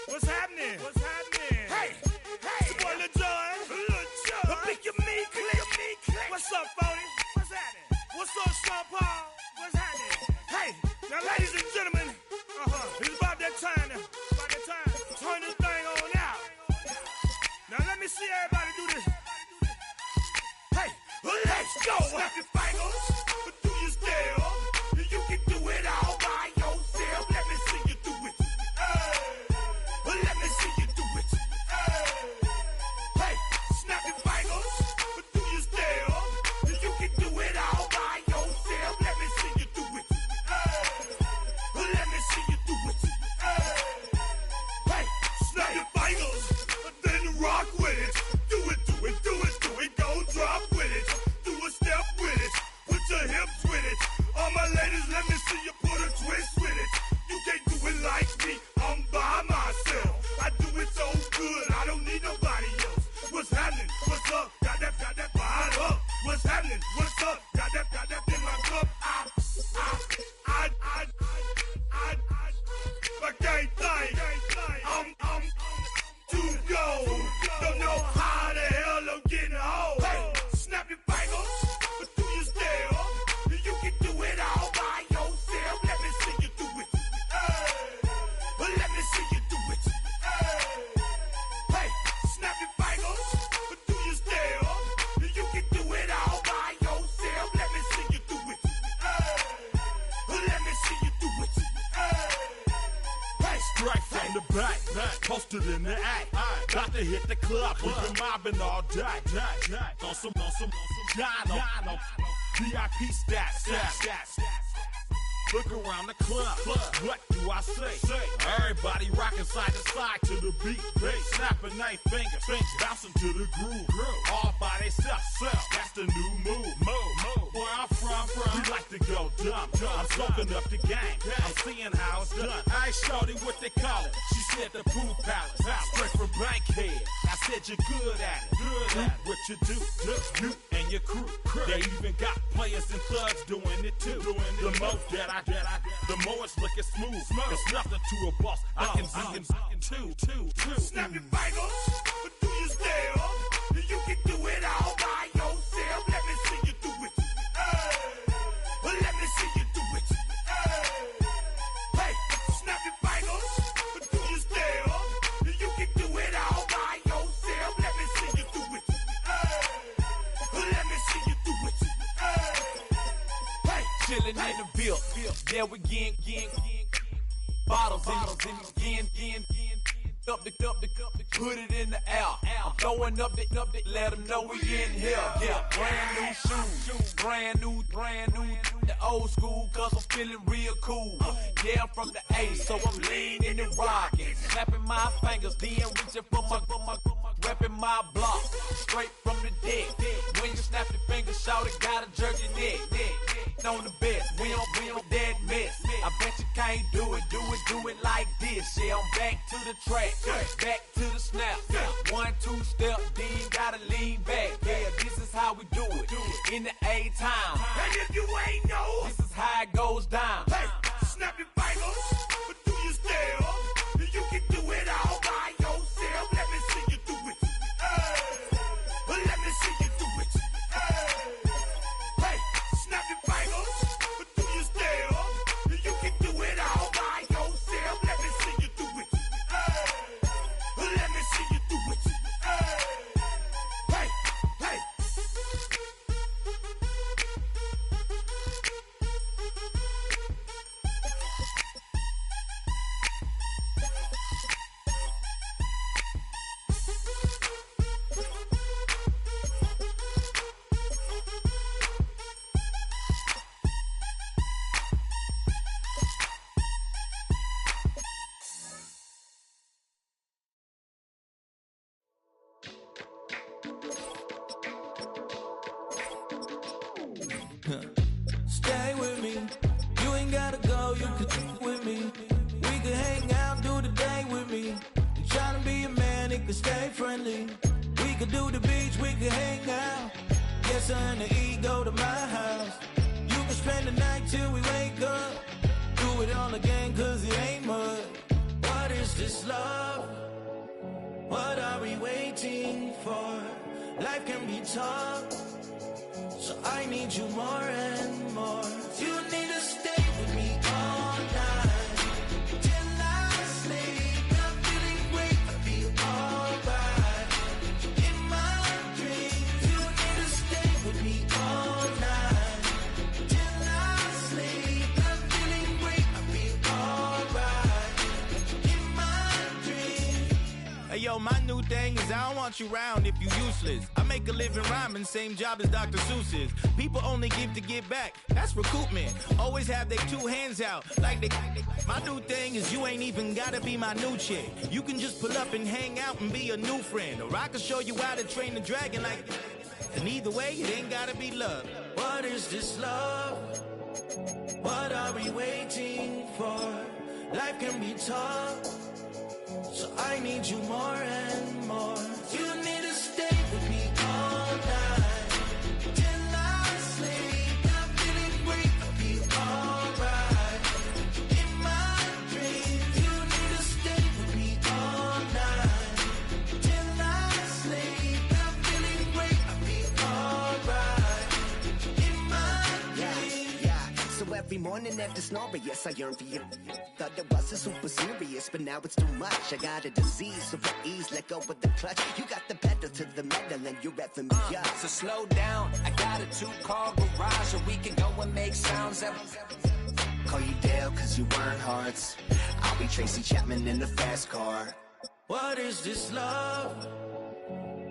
What's happening? What's happening? Hey, it's your boy Lil Jon. Pick your meat click. What's up, Phony? What's happening? What's up, Sean Paul? What's happening? Hey, now, ladies and gentlemen, it's about that time now. About that time. Turn this thing on out. Now, let me see everybody do this. Hey, let's go. Snap your fingers, do your step. You can do it all by yourself. Let me see you do it. Let me see you do it. Hey, snap your fingers, do your step. You can do it all by yourself. Let me see you do it. Let me see you do it. Hey, snap your fingers, then rock with it. Do it, do it, do it, do it. Go drop with it. Do a step with it. Put your hips with it. All my ladies, let me see you put a twist with it. You can't do it like me. I'm by myself. I do it so good, I don't need nobody else. What's happening? What's up? Got that fired up. What's happening? What's up? Got that in my cup. I can't think. I'm too go. Don't know how the hell I'm getting home. Hey, snap your fingers, but do your step. You can do it all by yourself. Let me see you do it. Let me see you do it. Hey, snap your fingers, but do your step. You can do it all by yourself. Let me see you do it. Let me see you do it. Hey, strike from the back, posted in the act. Got to hit the club, we've been mobbing all day. On some Jono, VIP stats. Look around the club, what do I say? Everybody rocking side to side to the the beat, snapping night fingers, bouncing to the groove, all by themselves. That's the new move. Where I'm from, we like to go dumb. I'm soaking up the game. I'm seeing how it's done. I ain't shorty what they call it. She said the pool palace, straight from Bankhead. I said you're good at it. What you do, you and your crew. They even got players and thugs doing it too. The more that I the more it's looking smooth. It's nothing to a boss. I can see him two. Snap your fingers, but do you still? You can do it all by yourself. Let me see you do it. Let me see you do it. Hey, snap your fingers, but do you still? You can do it all by yourself. Let me see you do it. Let me see you do it. Hey, Chillin' in the bill. Yeah, we again. Bottles in again. Up the put it in the air. I'm throwing up the, let them know we in here. Yeah, brand new shoes, brand new. The old school, cause I'm feeling real cool. Yeah, I'm from the A, so I'm leaning and rocking. Snapping my fingers, then reaching for my repping my block. Straight from the deck. When you snap your fingers, shout it, gotta jerk your neck. On the best, we don't dead mess. I bet you can't do it like this. Yeah, I'm back to the track, back to the snap. 1, 2 step, then gotta lean back. Yeah, this is how we do it in the A-time. And if you ain't know, this is how it goes down. Hey, snap your fingers, but do you still? You can do it all by yourself. Let me see you do it. Let me see you do it. Hey, snap your fingers, but do you still? You can do it all by yourself. Let me see you do it. Let me see you do it. Hey. Stay with me. You ain't gotta go, you could with me. We could hang out, do the day with me. You tryna be a man, it could stay friendly. We could do the beach, we could hang out. Yes, I and the E go to my house. You can spend the night till we wake up. Do it all again, cause it ain't mud. What is this love? What are we waiting for? Life can be tough, so I need you more and more. You need to stay with me all night till I sleep. I'm feeling great, I feel alright. In my dreams, you need to stay with me all night till I sleep. I'm feeling great, I feel alright. In my dreams. Hey yo, my new thing is I don't want you around if you useless. I make a living rhyming, same job as Dr. Seuss's. People only give to get back, that's recoupment. Always have their 2 hands out, like they. My new thing is you ain't even gotta be my new chick. You can just pull up and hang out and be a new friend. Or I can show you how to train the dragon like. And either way, it ain't gotta be love. What is this love? What are we waiting for? Life can be tough, so I need you more and more. You need to stay with me all night till I sleep. I'm feeling great, I feel alright. In my dreams, you need to stay with me all night till I sleep. I'm feeling great, I feel alright. In my dreams. Yeah. So every morning after snoring, yes, I yearn for you. Thought it wasn't super serious, but now it's too much. I got a disease, so for ease, let go with the clutch. You got the pedal to the metal, and you're revving me up. So slow down, I got a 2-car garage, or we can go and make sounds that Call you Dale, cause you weren't hearts. I'll be Tracy Chapman in the fast car. What is this love?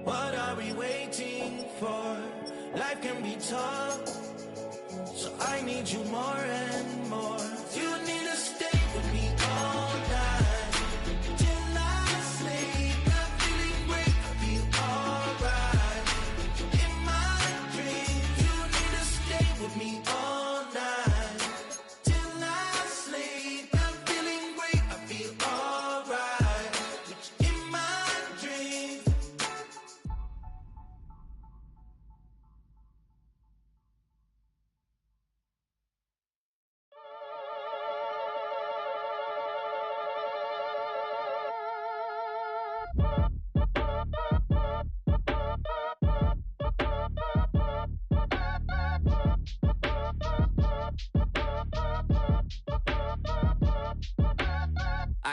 What are we waiting for? Life can be tough, so I need you more and more. You need to stay with me all night till I sleep.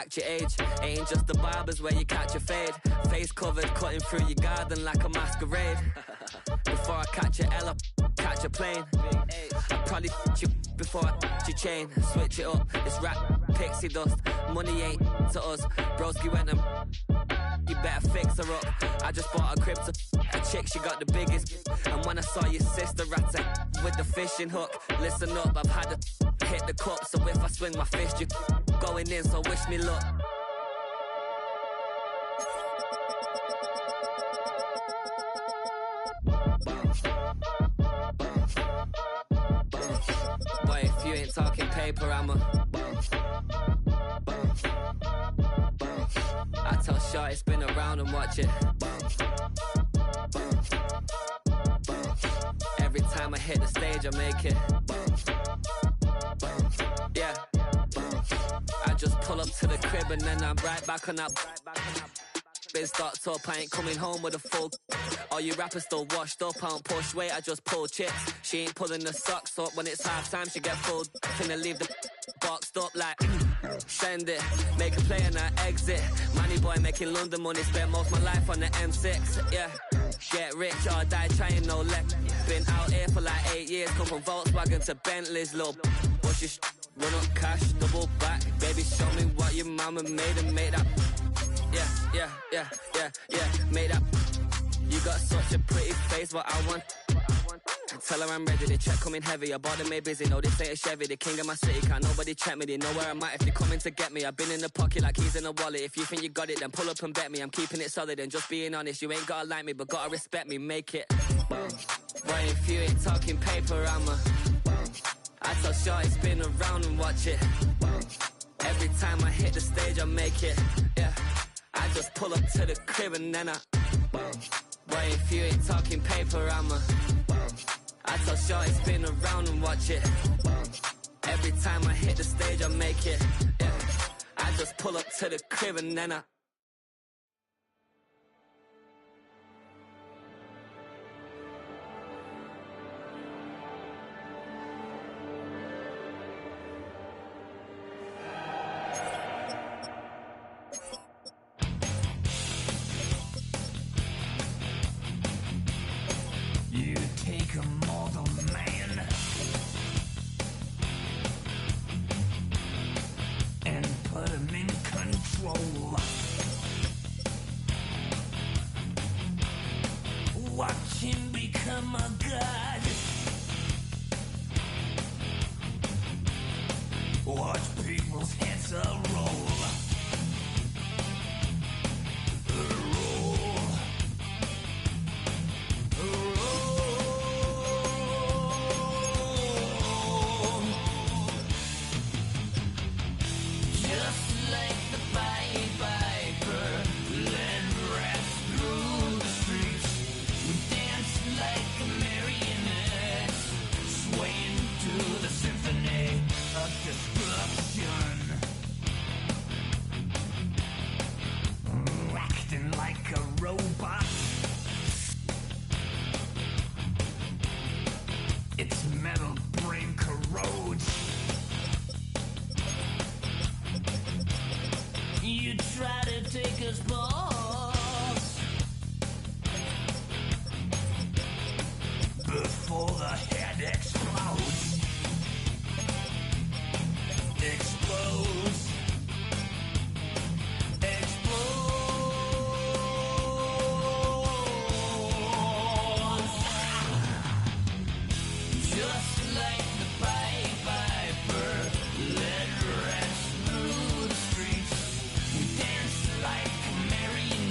act your age. Ain't just the barbers where you catch a fade. Face covered, cutting through your garden like a masquerade. Before I catch a L up, catch a plane. I probably you before I your chain. Switch it up, it's rap, pixie dust. Money ain't to us. Broski went and you better fix her up. I just bought a crib to a chick, she got the biggest. And when I saw your sister rat with the fishing hook, listen up, I've had to hit the cup. So if I swing my fist, you going in, so wish me luck. Boy, if you ain't talking paper, I'm a I tell Shorty spin around and watch it. Every time I hit the stage, I make it. Yeah. I just pull up to the crib and then I'm right back on that. Been stocked up, I ain't coming home with a full. All you rappers still washed up, I don't push weight, I just pull chips. She ain't pulling the socks up when it's half time, she get full. Finna leave the boxed up like send it, make a play and I exit. Money boy making London money, spent most of my life on the M6. Yeah, get rich or die trying, no luck. Been out here for like 8 years, come from Volkswagen to Bentley's, little what's your run up cash, double back. Baby, show me what your mama made and make that. Yeah, made up. You got such a pretty face, what I want. Tell her I'm ready, the check coming heavy. I bought them made busy, no this ain't a Chevy. The king of my city, can't nobody check me. They know where I'm at if they coming to get me. I've been in the pocket like keys in a wallet. If you think you got it, then pull up and bet me. I'm keeping it solid and just being honest. You ain't gotta like me, but gotta respect me, make it. Boy, if you ain't talking paper, I'm a I tell Shorty spin around and watch it. Every time I hit the stage, I make it. Yeah. I just pull up to the crib and then I boy, if you ain't talking paper, I'm a I tell Shorty spin around and watch it. Every time I hit the stage, I make it. Yeah. I just pull up to the crib and then I You take a mortal man and put him in control. Watch him become a god. Watch people's heads roll. Acting like a robot. Its metal brain corrodes. You try to take us balls before the head explodes. Explodes. Just like the Pied Piper, led rats through the streets. We dance like a marionette.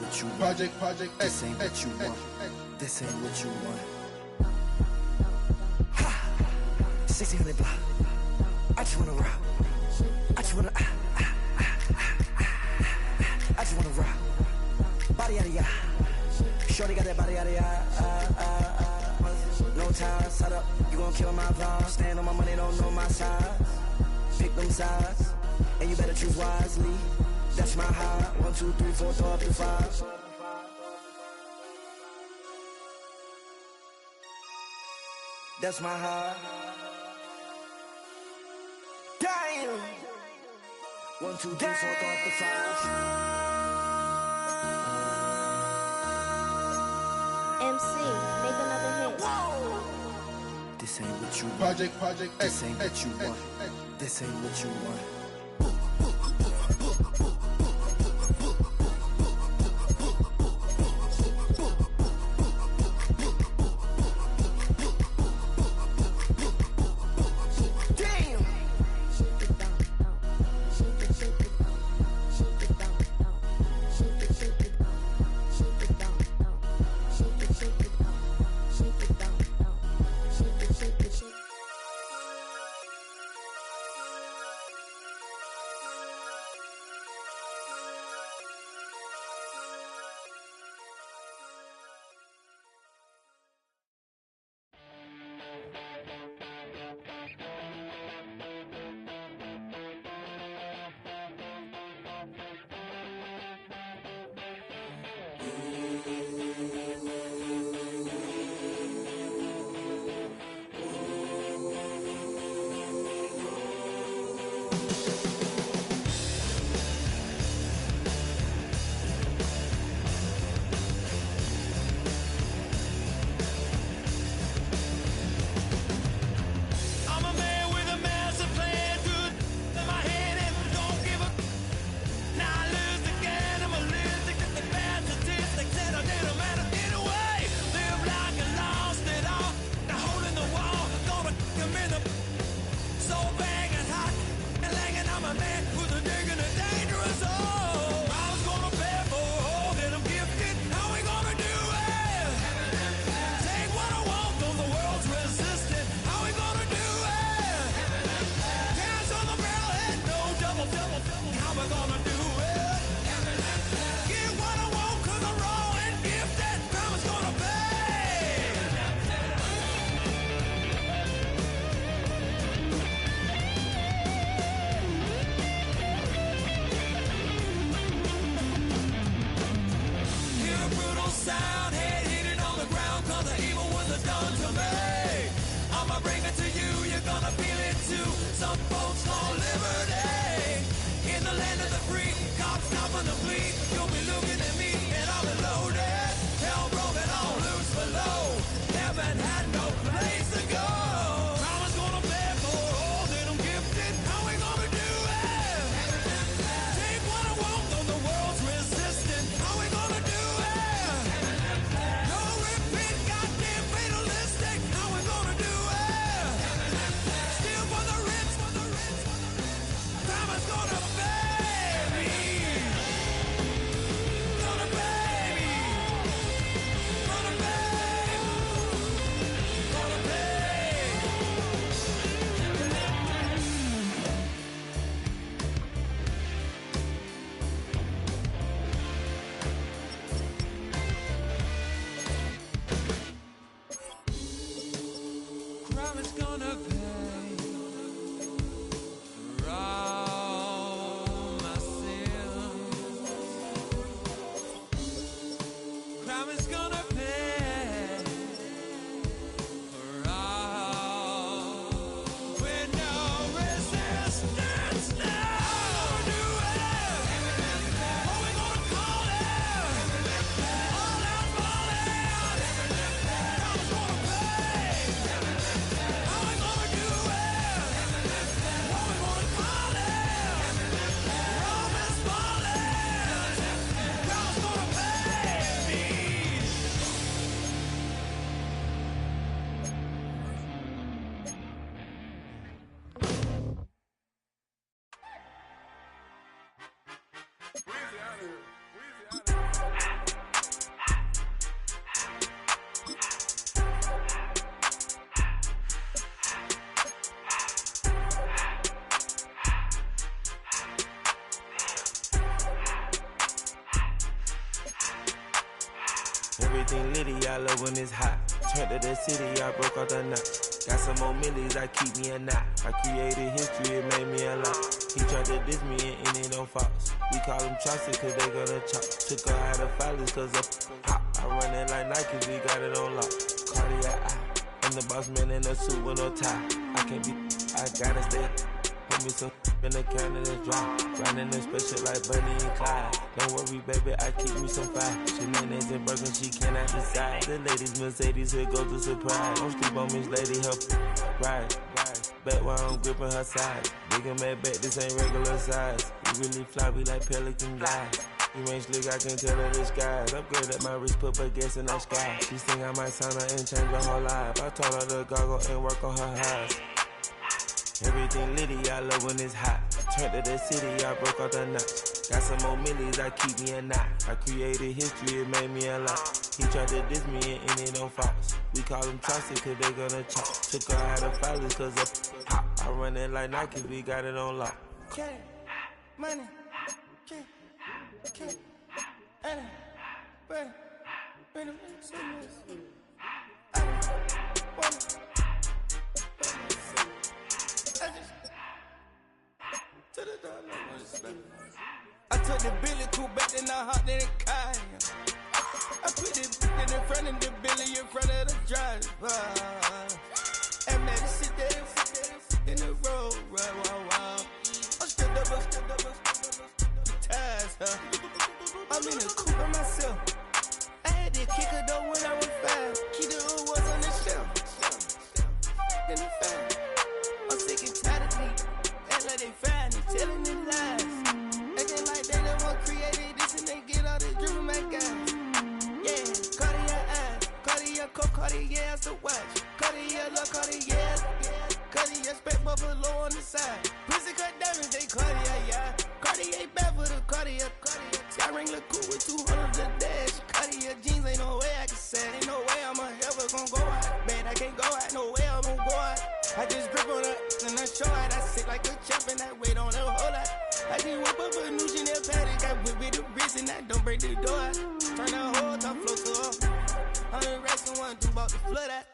what you want. Project, this ain't what you want. This ain't what you want. 1600 block. I just wanna rock. I just wanna I just wanna rock. Body yada yada. Shorty got that body yada yada. No time, set up. You gon' kill my vibe. Stand on my money, don't know my size. Pick them sides, and you better choose wisely. That's my high. 1, 2, 3, 4, throw up to 5. That's my high. Damn. 1, 2, 3, 4, throw up to 5. MC, make another hit. Whoa. This ain't what you want. Project, this ain't what you want. This ain't what you want. Everything litty, I love when it's hot. Turned to the city, I broke out the knot. Got some more millies, I keep me a knot. I created history, it made me a lot. He tried to diss me and ended on Fox. We call him Chaucer cause they gonna chop. Took her out of filers cause of hot. I run it like Nike, we got it on lock. Cardiac eye. I'm the boss man in a suit with no tie. I can't be, I gotta stay. Put me some in the can and it's dry. Grinding in special like Bunny and Clyde. Don't worry, baby, I keep me some fire. Shenanigans and broken, she cannot decide. The ladies, Mercedes, here go to surprise. Don't sleep on Miss Lady, help ride. Back while I'm gripping her side. Big and mad back, this ain't regular size. You really fly, we like Pelican guys. You ain't slick, I can tell her the skies. Upgrade at my wrist, put her gas in the sky. She think I might sign her and change her whole life. I told her to goggle and work on her eyes. Everything litty, I love when it's hot. Turned to the city, I broke out the knot. Got some more millies, I keep me a knot. I created history, it made me a lot. He tried to diss me and ended on Fox. We call him Chaucer cause they gonna chop. Took her out of filers cause of hot. I run it like Nike, we got it on lock. Cash, money, cash, money, money, I took the Billy Cool back, then I hopped in the car. I put it in front of the Billy, in front of the driver. And man, sit there in the road, wow. I'm still double, the tires, huh? I'm in the coupe by myself. I had to kick her though when I was 5. Keep the old was on the shelf. In the fan. I'm sick and tired of me. Act like they find it, telling them lies. Acting like they the one created this and they get all this driven my guys. Yeah, Cartier eyes, Cartier coat, Cartier as the watch. Cartier look, Cartier, Cartier spec buffalo on the side. Pussy cut diamonds, they Cartier, yeah. Cartier bad for the Cartier. Sky ring look cool with 200 the dash. Cartier jeans, ain't no way I can say. Ain't no way I'm ever gonna go out. Man, I can't go out, no way I'm gonna go out. I just grip on her and I show out. I sit like a champ and I wait on her whole lot. I just whip up a new Chanel paddock. I whip with the wrist and I don't break the door out. Turn the whole top floor to her. 100 racks and 1 2 about to flood out.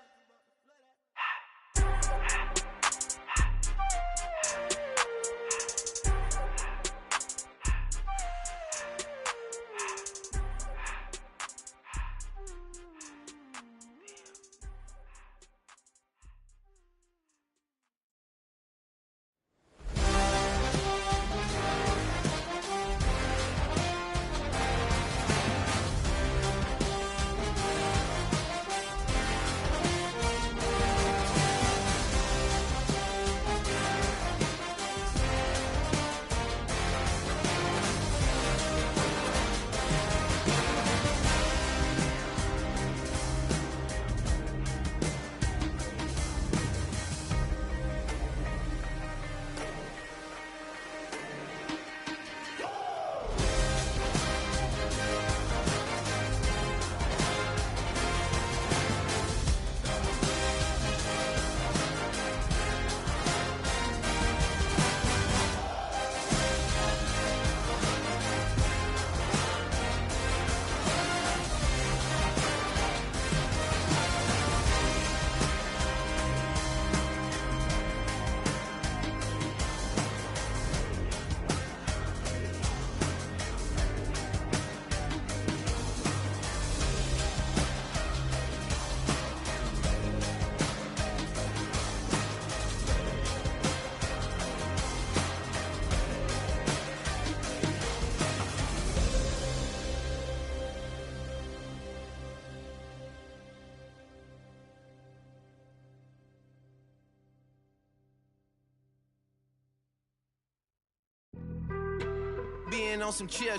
Being on some chill,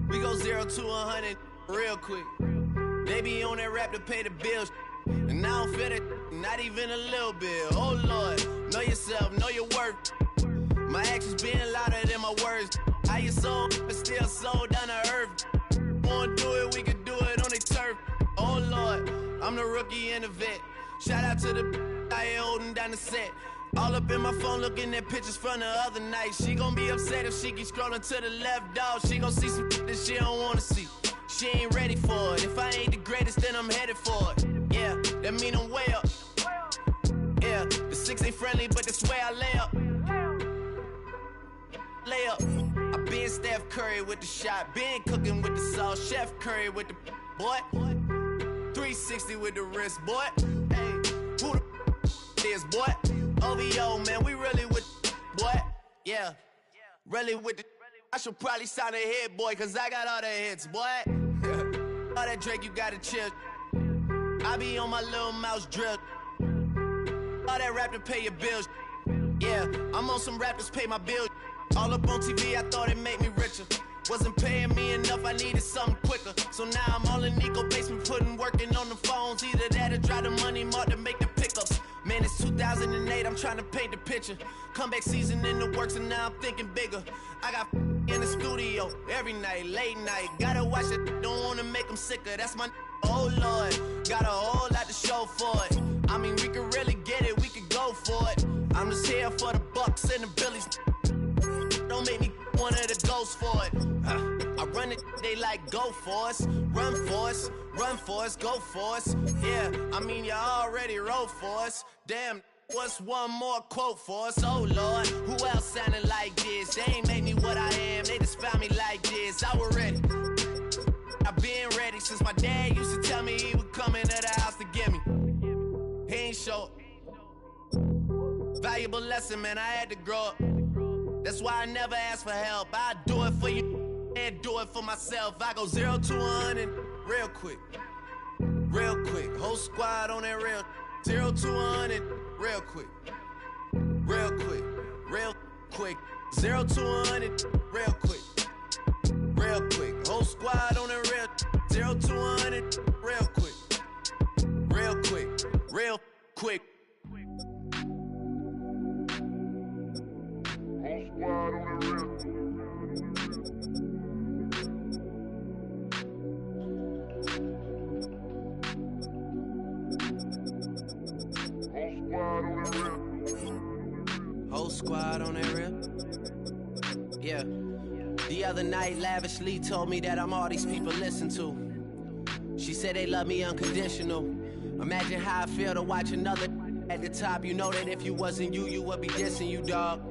we go 0 to 100 real quick. They be on that rap to pay the bills, and I don't feel it, not even a little bit. Oh Lord, know yourself, know your worth. My actions being louder than my words. How you sold, but still sold down to earth. Wanna do it, we could do it on the turf. Oh Lord, I'm the rookie and the vet. Shout out to the I ain't holding down the set. All up in my phone looking at pictures from the other night. She gon' be upset if she keep scrolling to the left, dog. She gon' see some that she don't wanna see. she ain't ready for it. If I ain't the greatest, then I'm headed for it. Yeah, that mean I'm way up. Yeah, the 6 ain't friendly, but that's where I lay up. Lay up. I been Steph Curry with the shot, been cooking with the sauce, Chef Curry with the boy. 360 with the wrist, boy. Hey, who the is, boy? OVO, man, we really with boy. Yeah, really with the. I should probably sign a hit, boy, cause I got all the hits, boy. All that Drake, you gotta chill. I be on my little mouse drip. All that rap to pay your bills. Yeah, I'm on some rappers pay my bills. All up on TV, I thought it made me richer. Wasn't paying me enough, I needed something quicker. So now I'm all in Nico basement, working on the phones. Either that or drive the money mark to make the pickups. Man, it's 2008, I'm trying to paint the picture. Comeback season in the works and now I'm thinking bigger. I got in the studio every night, late night. Gotta watch it, don't wanna make them sicker. That's my oh Lord, got a whole lot to show for it. I mean, we could really get it, we could go for it. I'm just here for the Bucks and the Billies. Don't make me one of the ghosts for it. I run it, they like go for us. Run for us, go for us. Yeah, I mean you already wrote for us. Damn, what's one more quote for us? Oh Lord, who else sounding like this? They ain't made me what I am, they just found me like this. I was ready. I've been ready since my dad used to tell me he would come into the house to get me. He ain't show up. Valuable lesson, man, I had to grow up. That's why I never ask for help. I do it for you and do it for myself. I go 0 to 100 real quick. Real quick. Whole squad on that real. 0 to 100 real quick. Real quick. Real quick. 0 to 100 real quick. Real quick. Whole squad on that real. 0 to 100 real quick. Real quick. Real quick. Whole squad on that real. Yeah. The other night, Lavishly told me that I'm all these people listen to. She said they love me unconditional. Imagine how I feel to watch another at the top. You know that if you wasn't you, you would be dissing you, dog.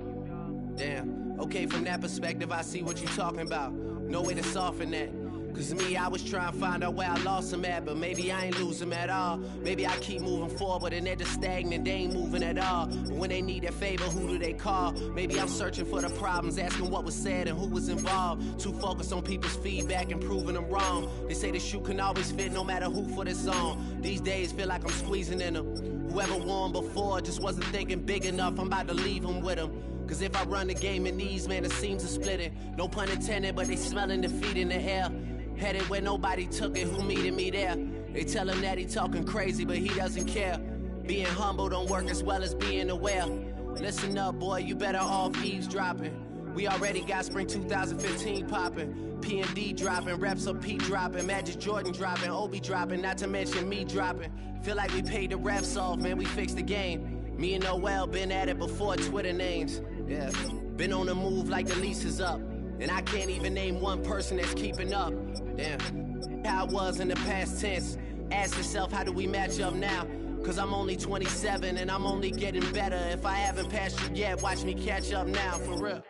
Damn. Okay, from that perspective, I see what you talking about. No way to soften that. Cause me, I was trying to find out where I lost them at, but maybe I ain't lose them at all. Maybe I keep moving forward and they're just stagnant, they ain't moving at all. But when they need their favor, who do they call? Maybe I'm searching for the problems, asking what was said and who was involved. Too focused on people's feedback and proving them wrong. They say the shoe can always fit no matter who for the song. These days feel like I'm squeezing in them. Whoever won before just wasn't thinking big enough, I'm about to leave them with them. Cause if I run the game in these, man, the seams are splitting. No pun intended, but they smelling defeat in the air. Headed where nobody took it, who meeted me there? They tell him that he talking crazy, but he doesn't care. Being humble don't work as well as being aware. Listen up, boy, you better off eavesdropping. We already got spring 2015 popping. P&D dropping, reps up P dropping, Magic Jordan dropping, Obi dropping, not to mention me dropping. Feel like we paid the refs off, man, we fixed the game. Me and Noel been at it before Twitter names. Yeah, been on the move like the lease is up. And I can't even name one person that's keeping up. Damn, how I was in the past tense. Ask yourself, how do we match up now? Cause I'm only 27 and I'm only getting better. If I haven't passed you yet, watch me catch up now, for real.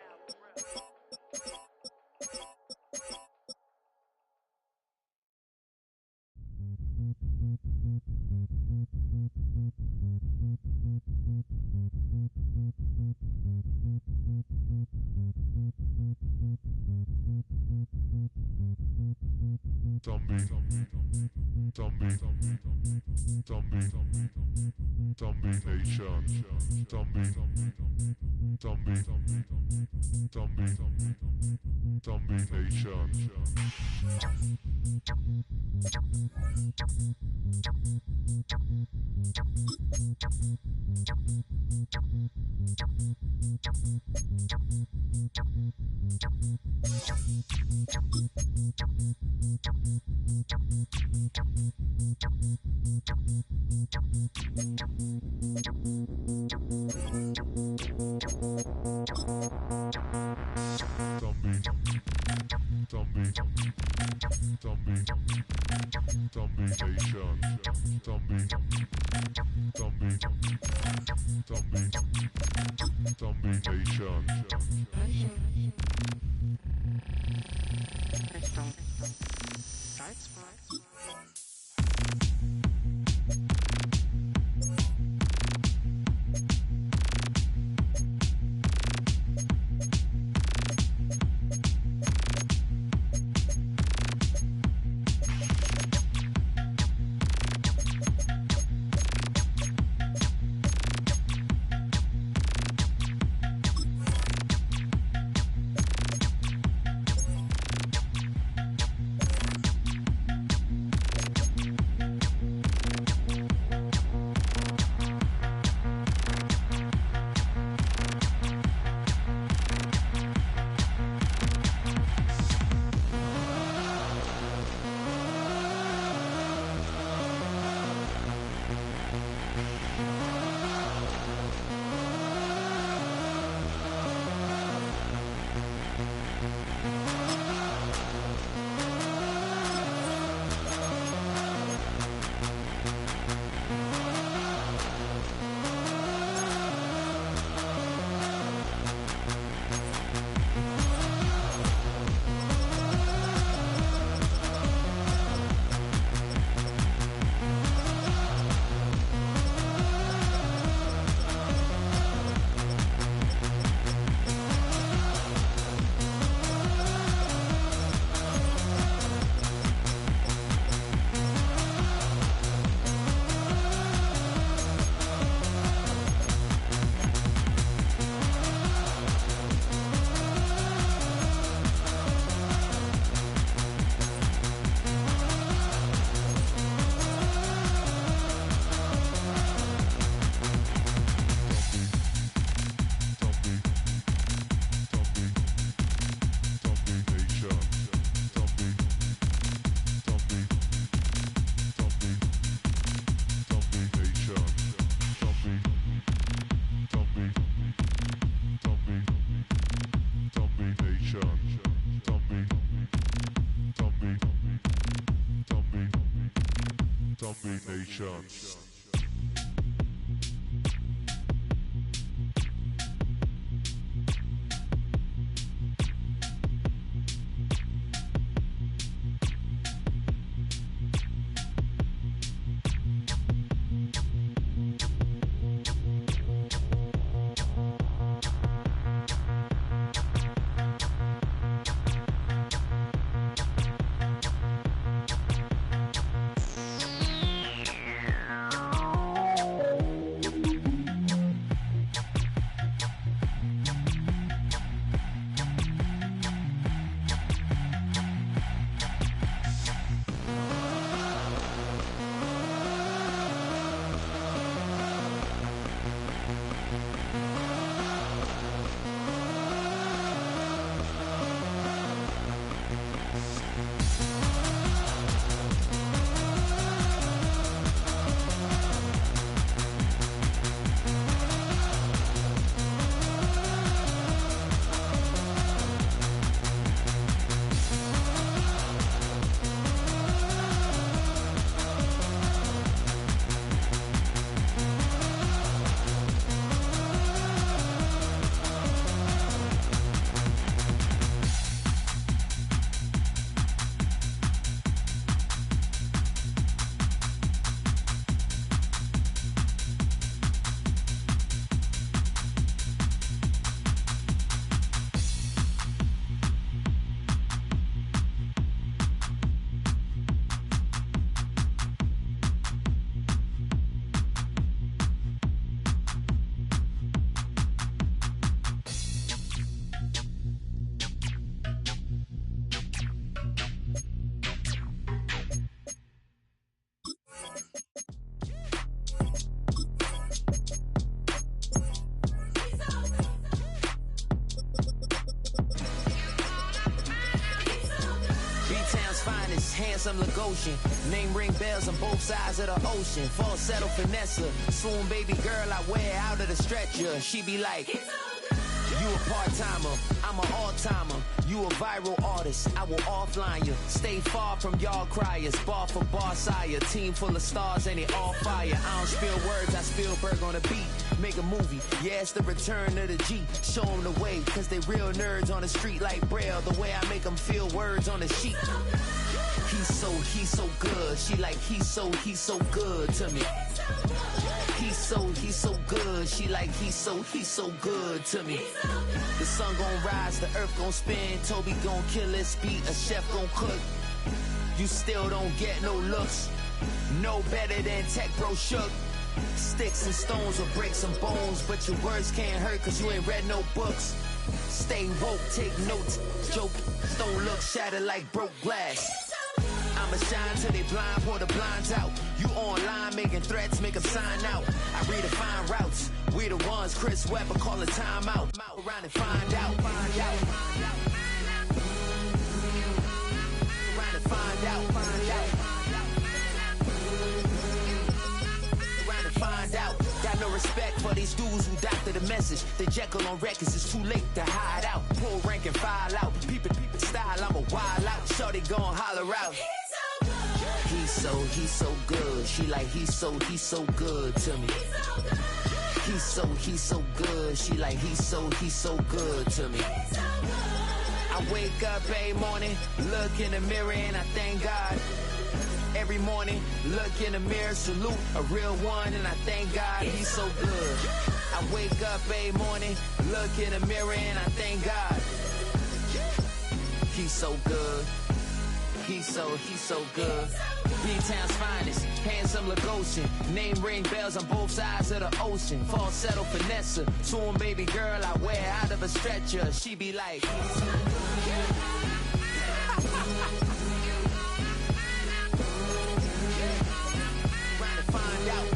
Zombie Nation, Zombie Nation. Zombie Zombie Nation. Zombie Nation. Handsome Lagosian, name ring bells on both sides of the ocean. Falsetto finesse, swoon baby girl I wear out of the stretcher. She be like, you You a part-timer, I'm an all-timer. You a viral artist, I will offline you. Stay far from y'all criers, bar for bar sire. Team full of stars and it all fire. I don't spill words, I Spielberg on a beat. Make a movie, yeah, it's the return of the G. Show them the way, cause they real nerds on the street like Braille. The way I make them feel words on the sheet. He's so good. She like, he's so good to me. He's so good. She like, he's so good to me. The sun gon' rise, the earth gon' spin. Toby gon' kill this beat, a chef gon' cook. You still don't get no looks. No better than Tech Bro Shook. Sticks and stones will break some bones, but your words can't hurt cause you ain't read no books. Stay woke, take notes. Joke, don't look shattered like broke glass. I'ma shine till they blind, pour the blinds out. You online making threats, make them sign out. I redefine routes. We the ones Chris Webber call a timeout. Around and find out. Find out. Around and find out. Find out. Around and find out. Got no respect for these dudes who doctor the message. The Jekyll on records, it's too late to hide out. Pull rank and file out. Peep it style, I'm a wild out. Shorty gon' holler out. He's so good. She like, he's so good to me. He's so good. She like, he's so good to me. I wake up every morning, look in the mirror and I thank God. Every morning, look in the mirror, salute a real one and I thank God he's so good. I wake up every morning, look in the mirror and I thank God. He's so good. He's so good. B-Town's finest, handsome Lagosian. Name ring bells on both sides of the ocean. Falsetto finesse, soon baby girl I wear out of a stretcher. She be like, find out.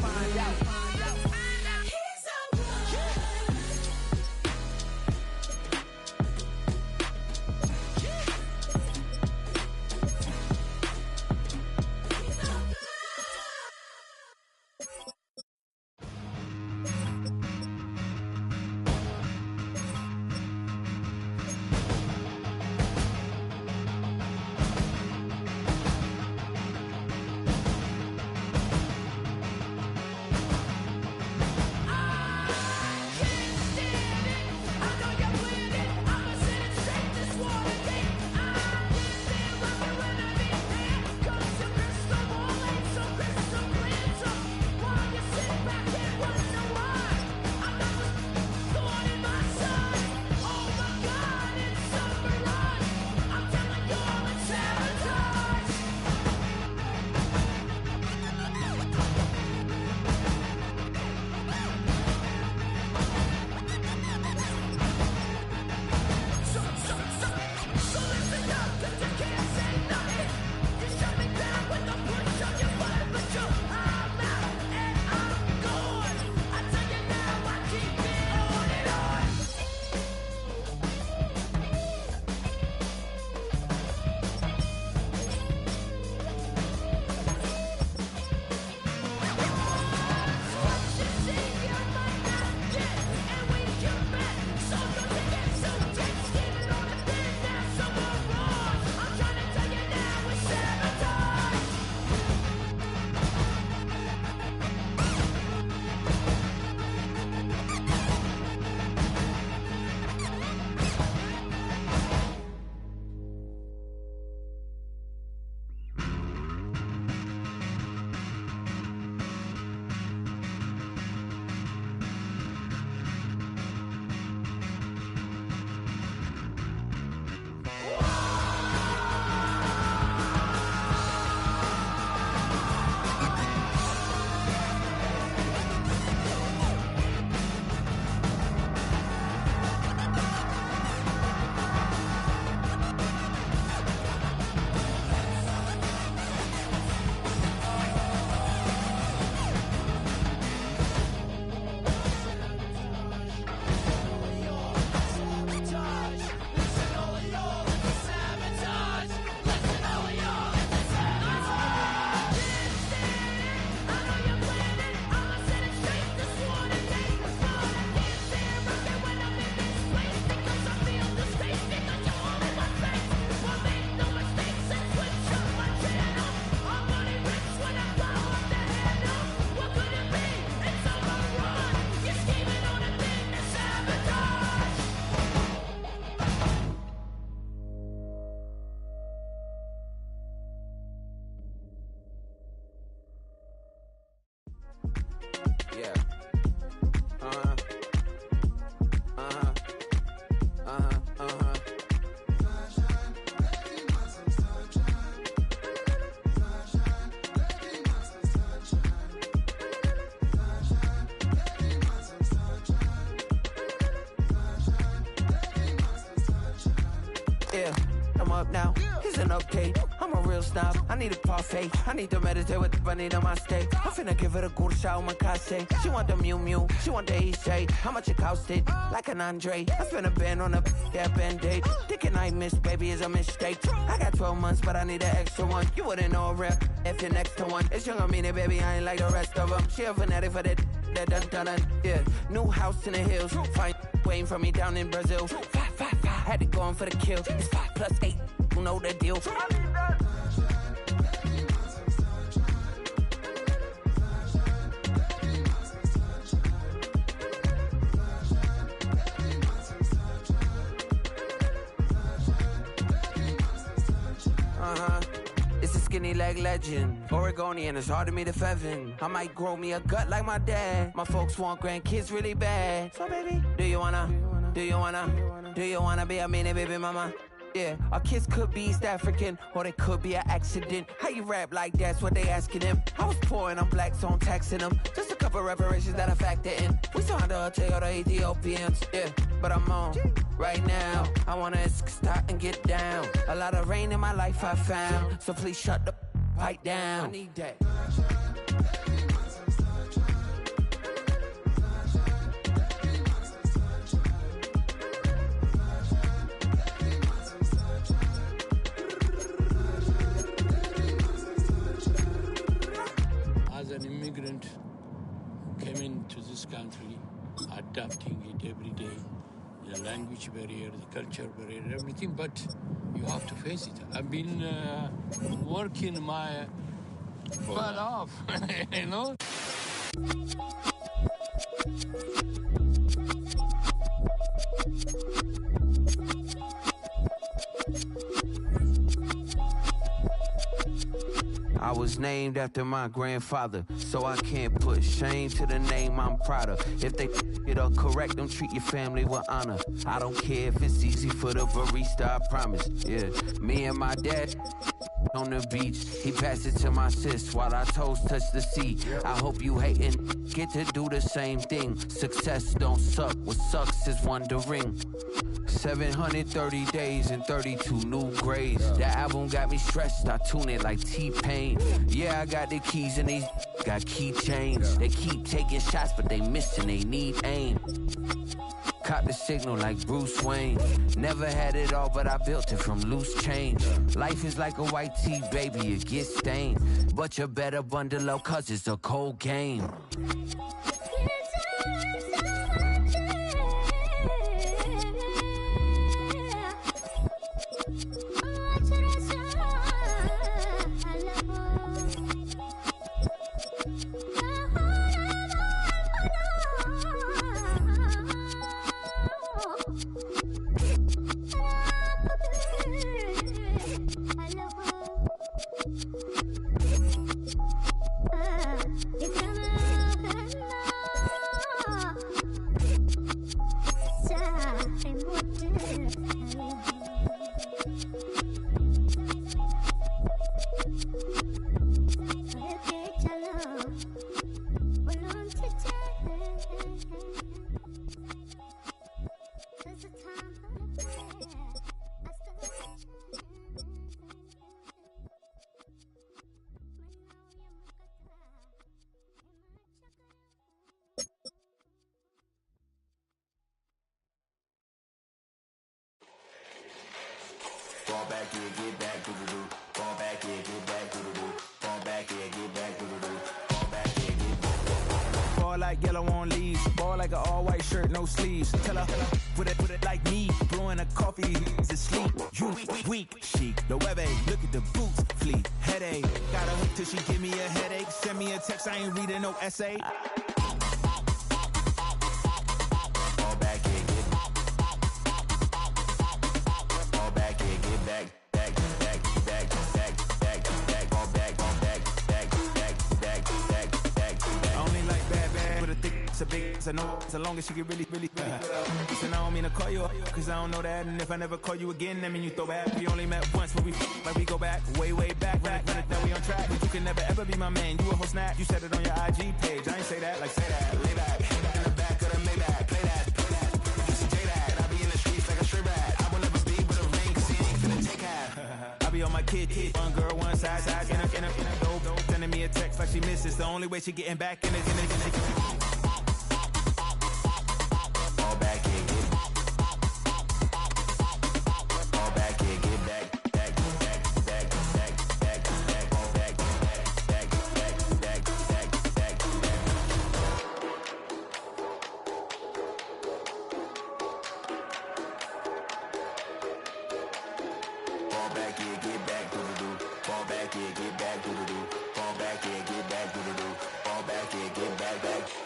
Yeah, I'm up now, it's an update. I'm a real snob, I need a parfait. I need to meditate with the bunny on my stay. I'm finna give it a good shot with my case. She want the Mew Mew, she want the EJ. How much it costed? Like an Andre. I spent a band on a that band-aid. Thinking I miss, baby, is a mistake. I got 12 months, but I need an extra one. You wouldn't know a rep if you're next to one. It's young, I mean it, baby, I ain't like the rest of them. She a fanatic for that dun. Yeah, new house in the hills. Fine, waiting for me down in Brazil. 5, had to go on for the kill. It's 5 plus 8, you know the deal. It's a skinny leg legend. Oregonian, it's hard to meet a Fevin. I might grow me a gut like my dad. My folks want grandkids really bad. So baby, do you wanna be a mini baby mama? Yeah, our kids could be East African, or they could be an accident. How you rap like that's what they asking him. I was poor and I'm black, so I'm taxing them. Just a couple reparations that I factor in. We still under a or the Ethiopians, yeah. But I'm on right now. I wanna start and get down. A lot of rain in my life I found, so please shut the pipe down. I need that. As an immigrant, came into this country, adapting it every day. The language barrier, the culture barrier, everything, but you have to face it. I've been working my butt off, you know? I was named after my grandfather, so I can't put shame to the name I'm proud of. If they it up correct, don't treat your family with honor. I don't care if it's easy for the barista, I promise. Yeah, me and my dad on the beach, he passed it to my sis while our toes touch the sea. I hope you hatin' get to do the same thing. Success don't suck, what sucks is wondering. 730 days and 32 new grades. That album got me stressed, I tune it like T-Pain. Yeah, I got the keys and these got keychains. They keep taking shots, but they missing, they need aim. Caught the signal like Bruce Wayne. Never had it all, but I built it from loose change. Life is like a white tee, baby, it gets stained. But you better bundle up, cause it's a cold game. Fall back, yeah, get back, doo-doo-doo. Fall back, yeah, get back, doo-doo-doo. Fall back, yeah, get back, doo-doo-doo. Fall back, yeah, get back. Ball like yellow on leaves. Ball like an all-white shirt, no sleeves. Tell her, put it like me. Blowing a coffee, he's asleep. You weak, chic. The webby, look at the boots, fleet. Headache, got a hook till she give me a headache. Send me a text, I ain't reading no essay. I know as long as she get really Listen, I don't mean to call you up, cause I don't know that. And if I never call you again, that mean you throw back. We only met once, but we go back, way back. Run it, now we on track. But you can never ever be my man. You a whole snap, you said it on your IG page. I ain't say that, like say that. Lay back, in the back of the Maybach. Play that. You see J that, I be in the streets like a stray rat. I will never be with a ring, cause he ain't my kid. One girl, one side, in a dope. Sending me a text like she misses. The only way she getting back in it. Fall back here, get back. Fall back, get back.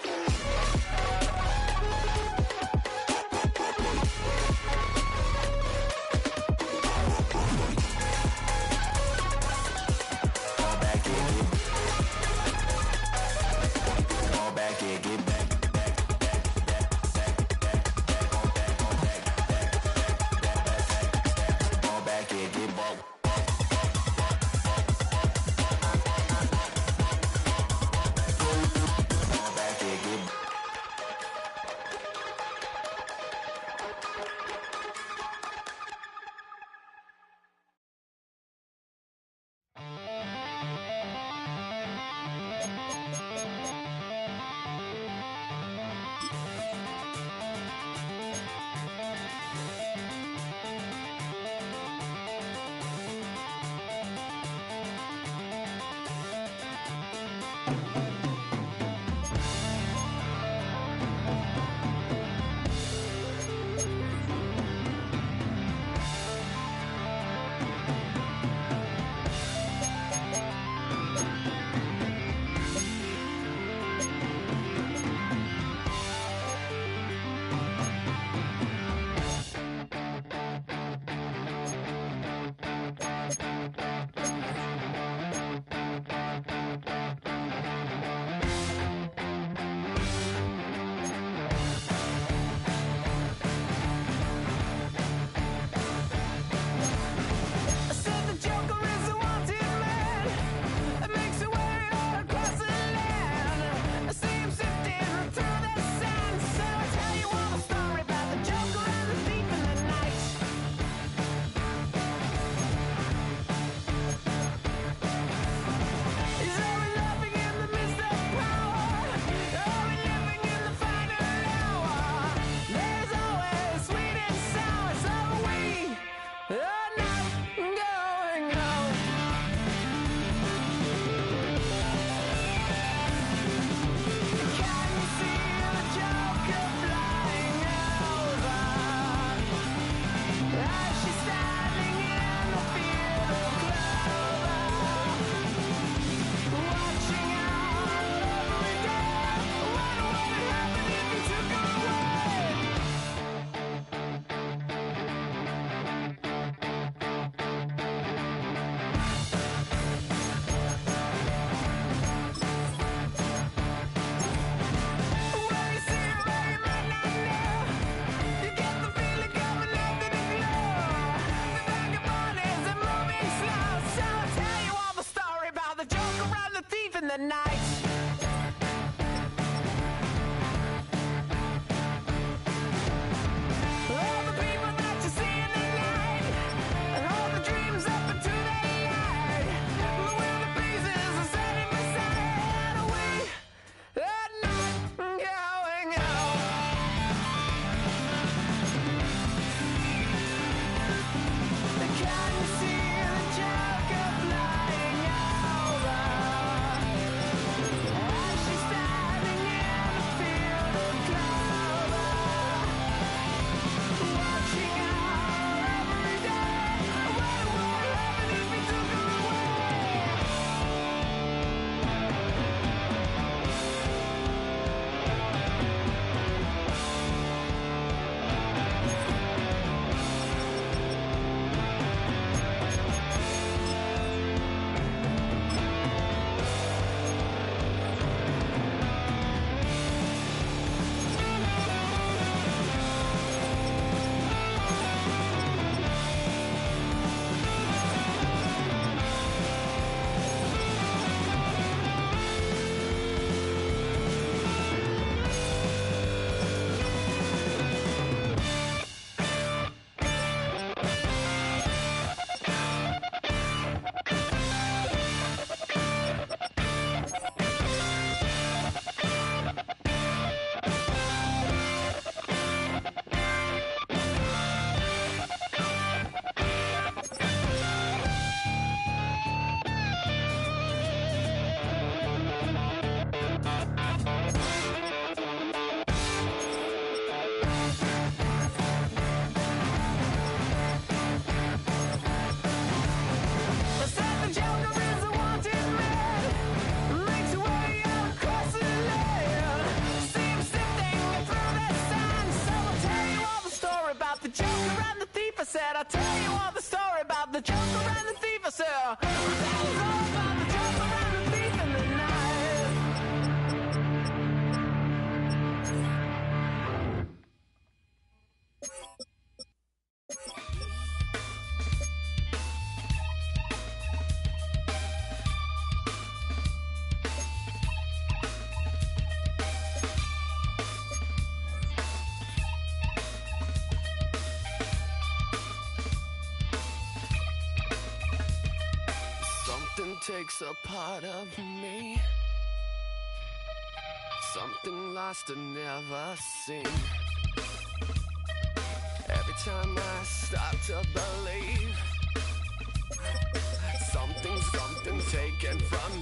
said, I'll tell you all the story about the joker and the thief. I said, I'll tell you all about the joker and the thief in the night. Something takes a part of me, something lost and never seen. Every time I start to believe, something taken from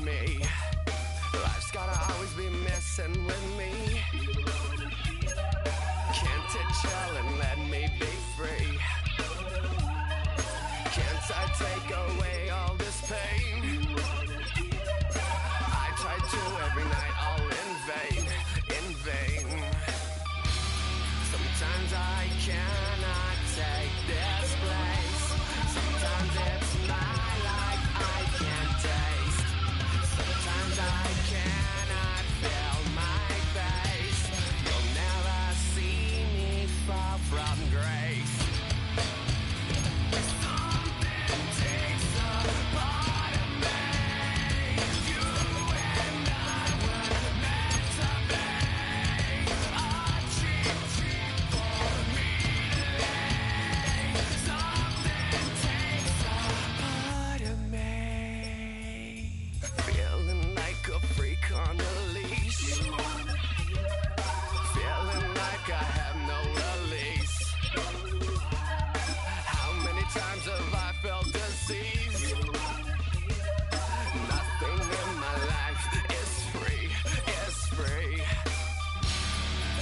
me. Life's gotta always be messing with me. Can't it chill and let me be free? Can't I take away all this pain? I try to every night, all in vain. Sometimes I cannot take this place. Sometimes it's my life I can't taste. Sometimes I cannot feel my face. You'll never see me fall from grace. On a leash, feeling like I have no release. How many times have I felt disease? Nothing in my life is free.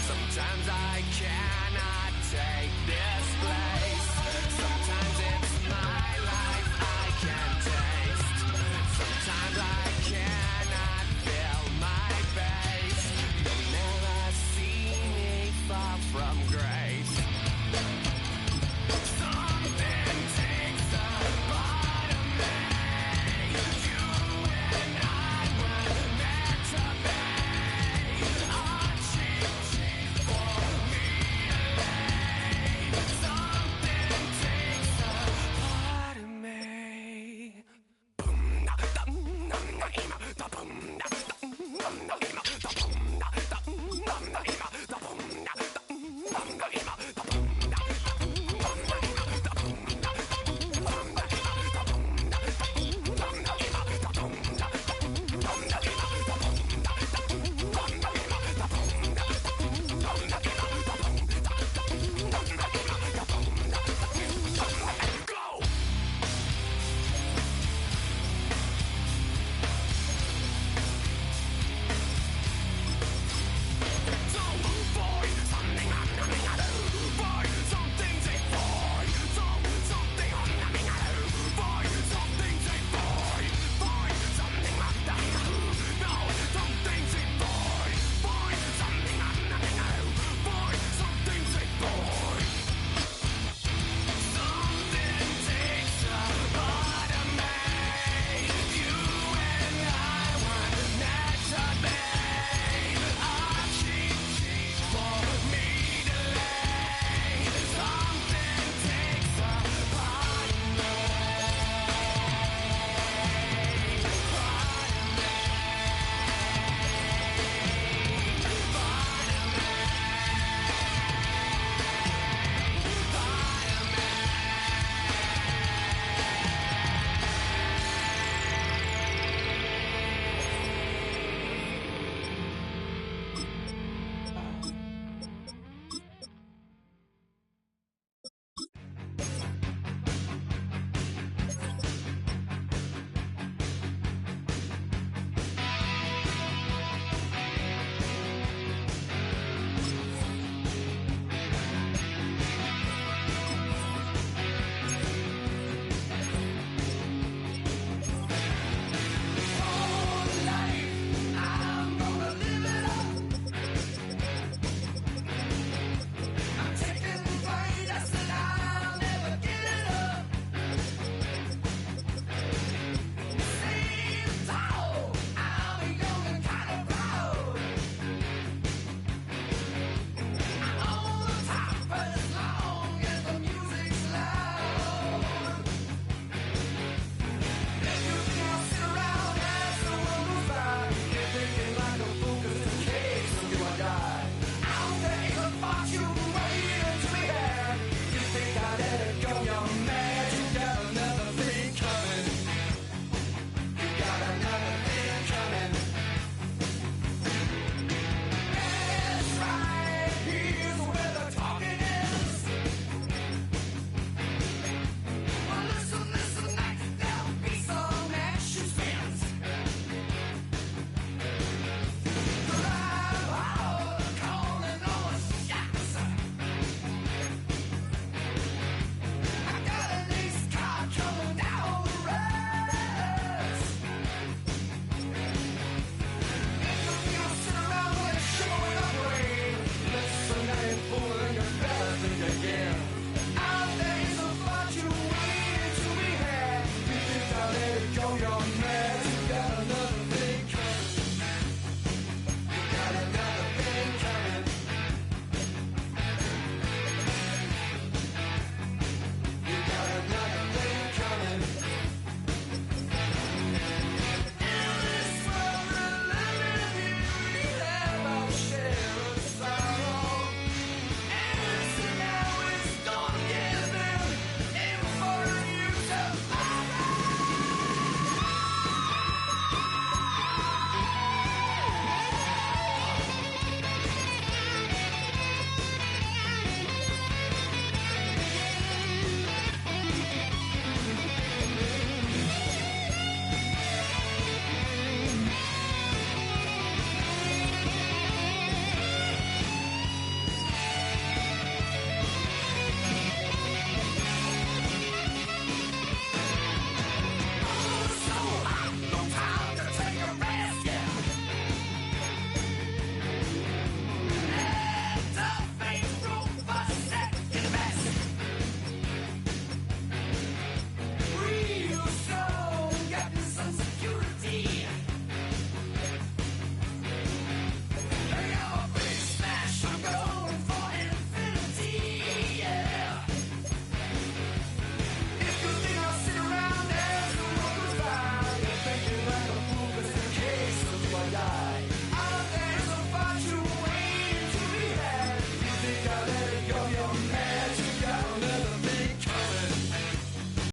Sometimes I cannot take this place. Sometimes it's my life I can't taste. Sometimes I cannot feel my face. You'll never see me far from grace.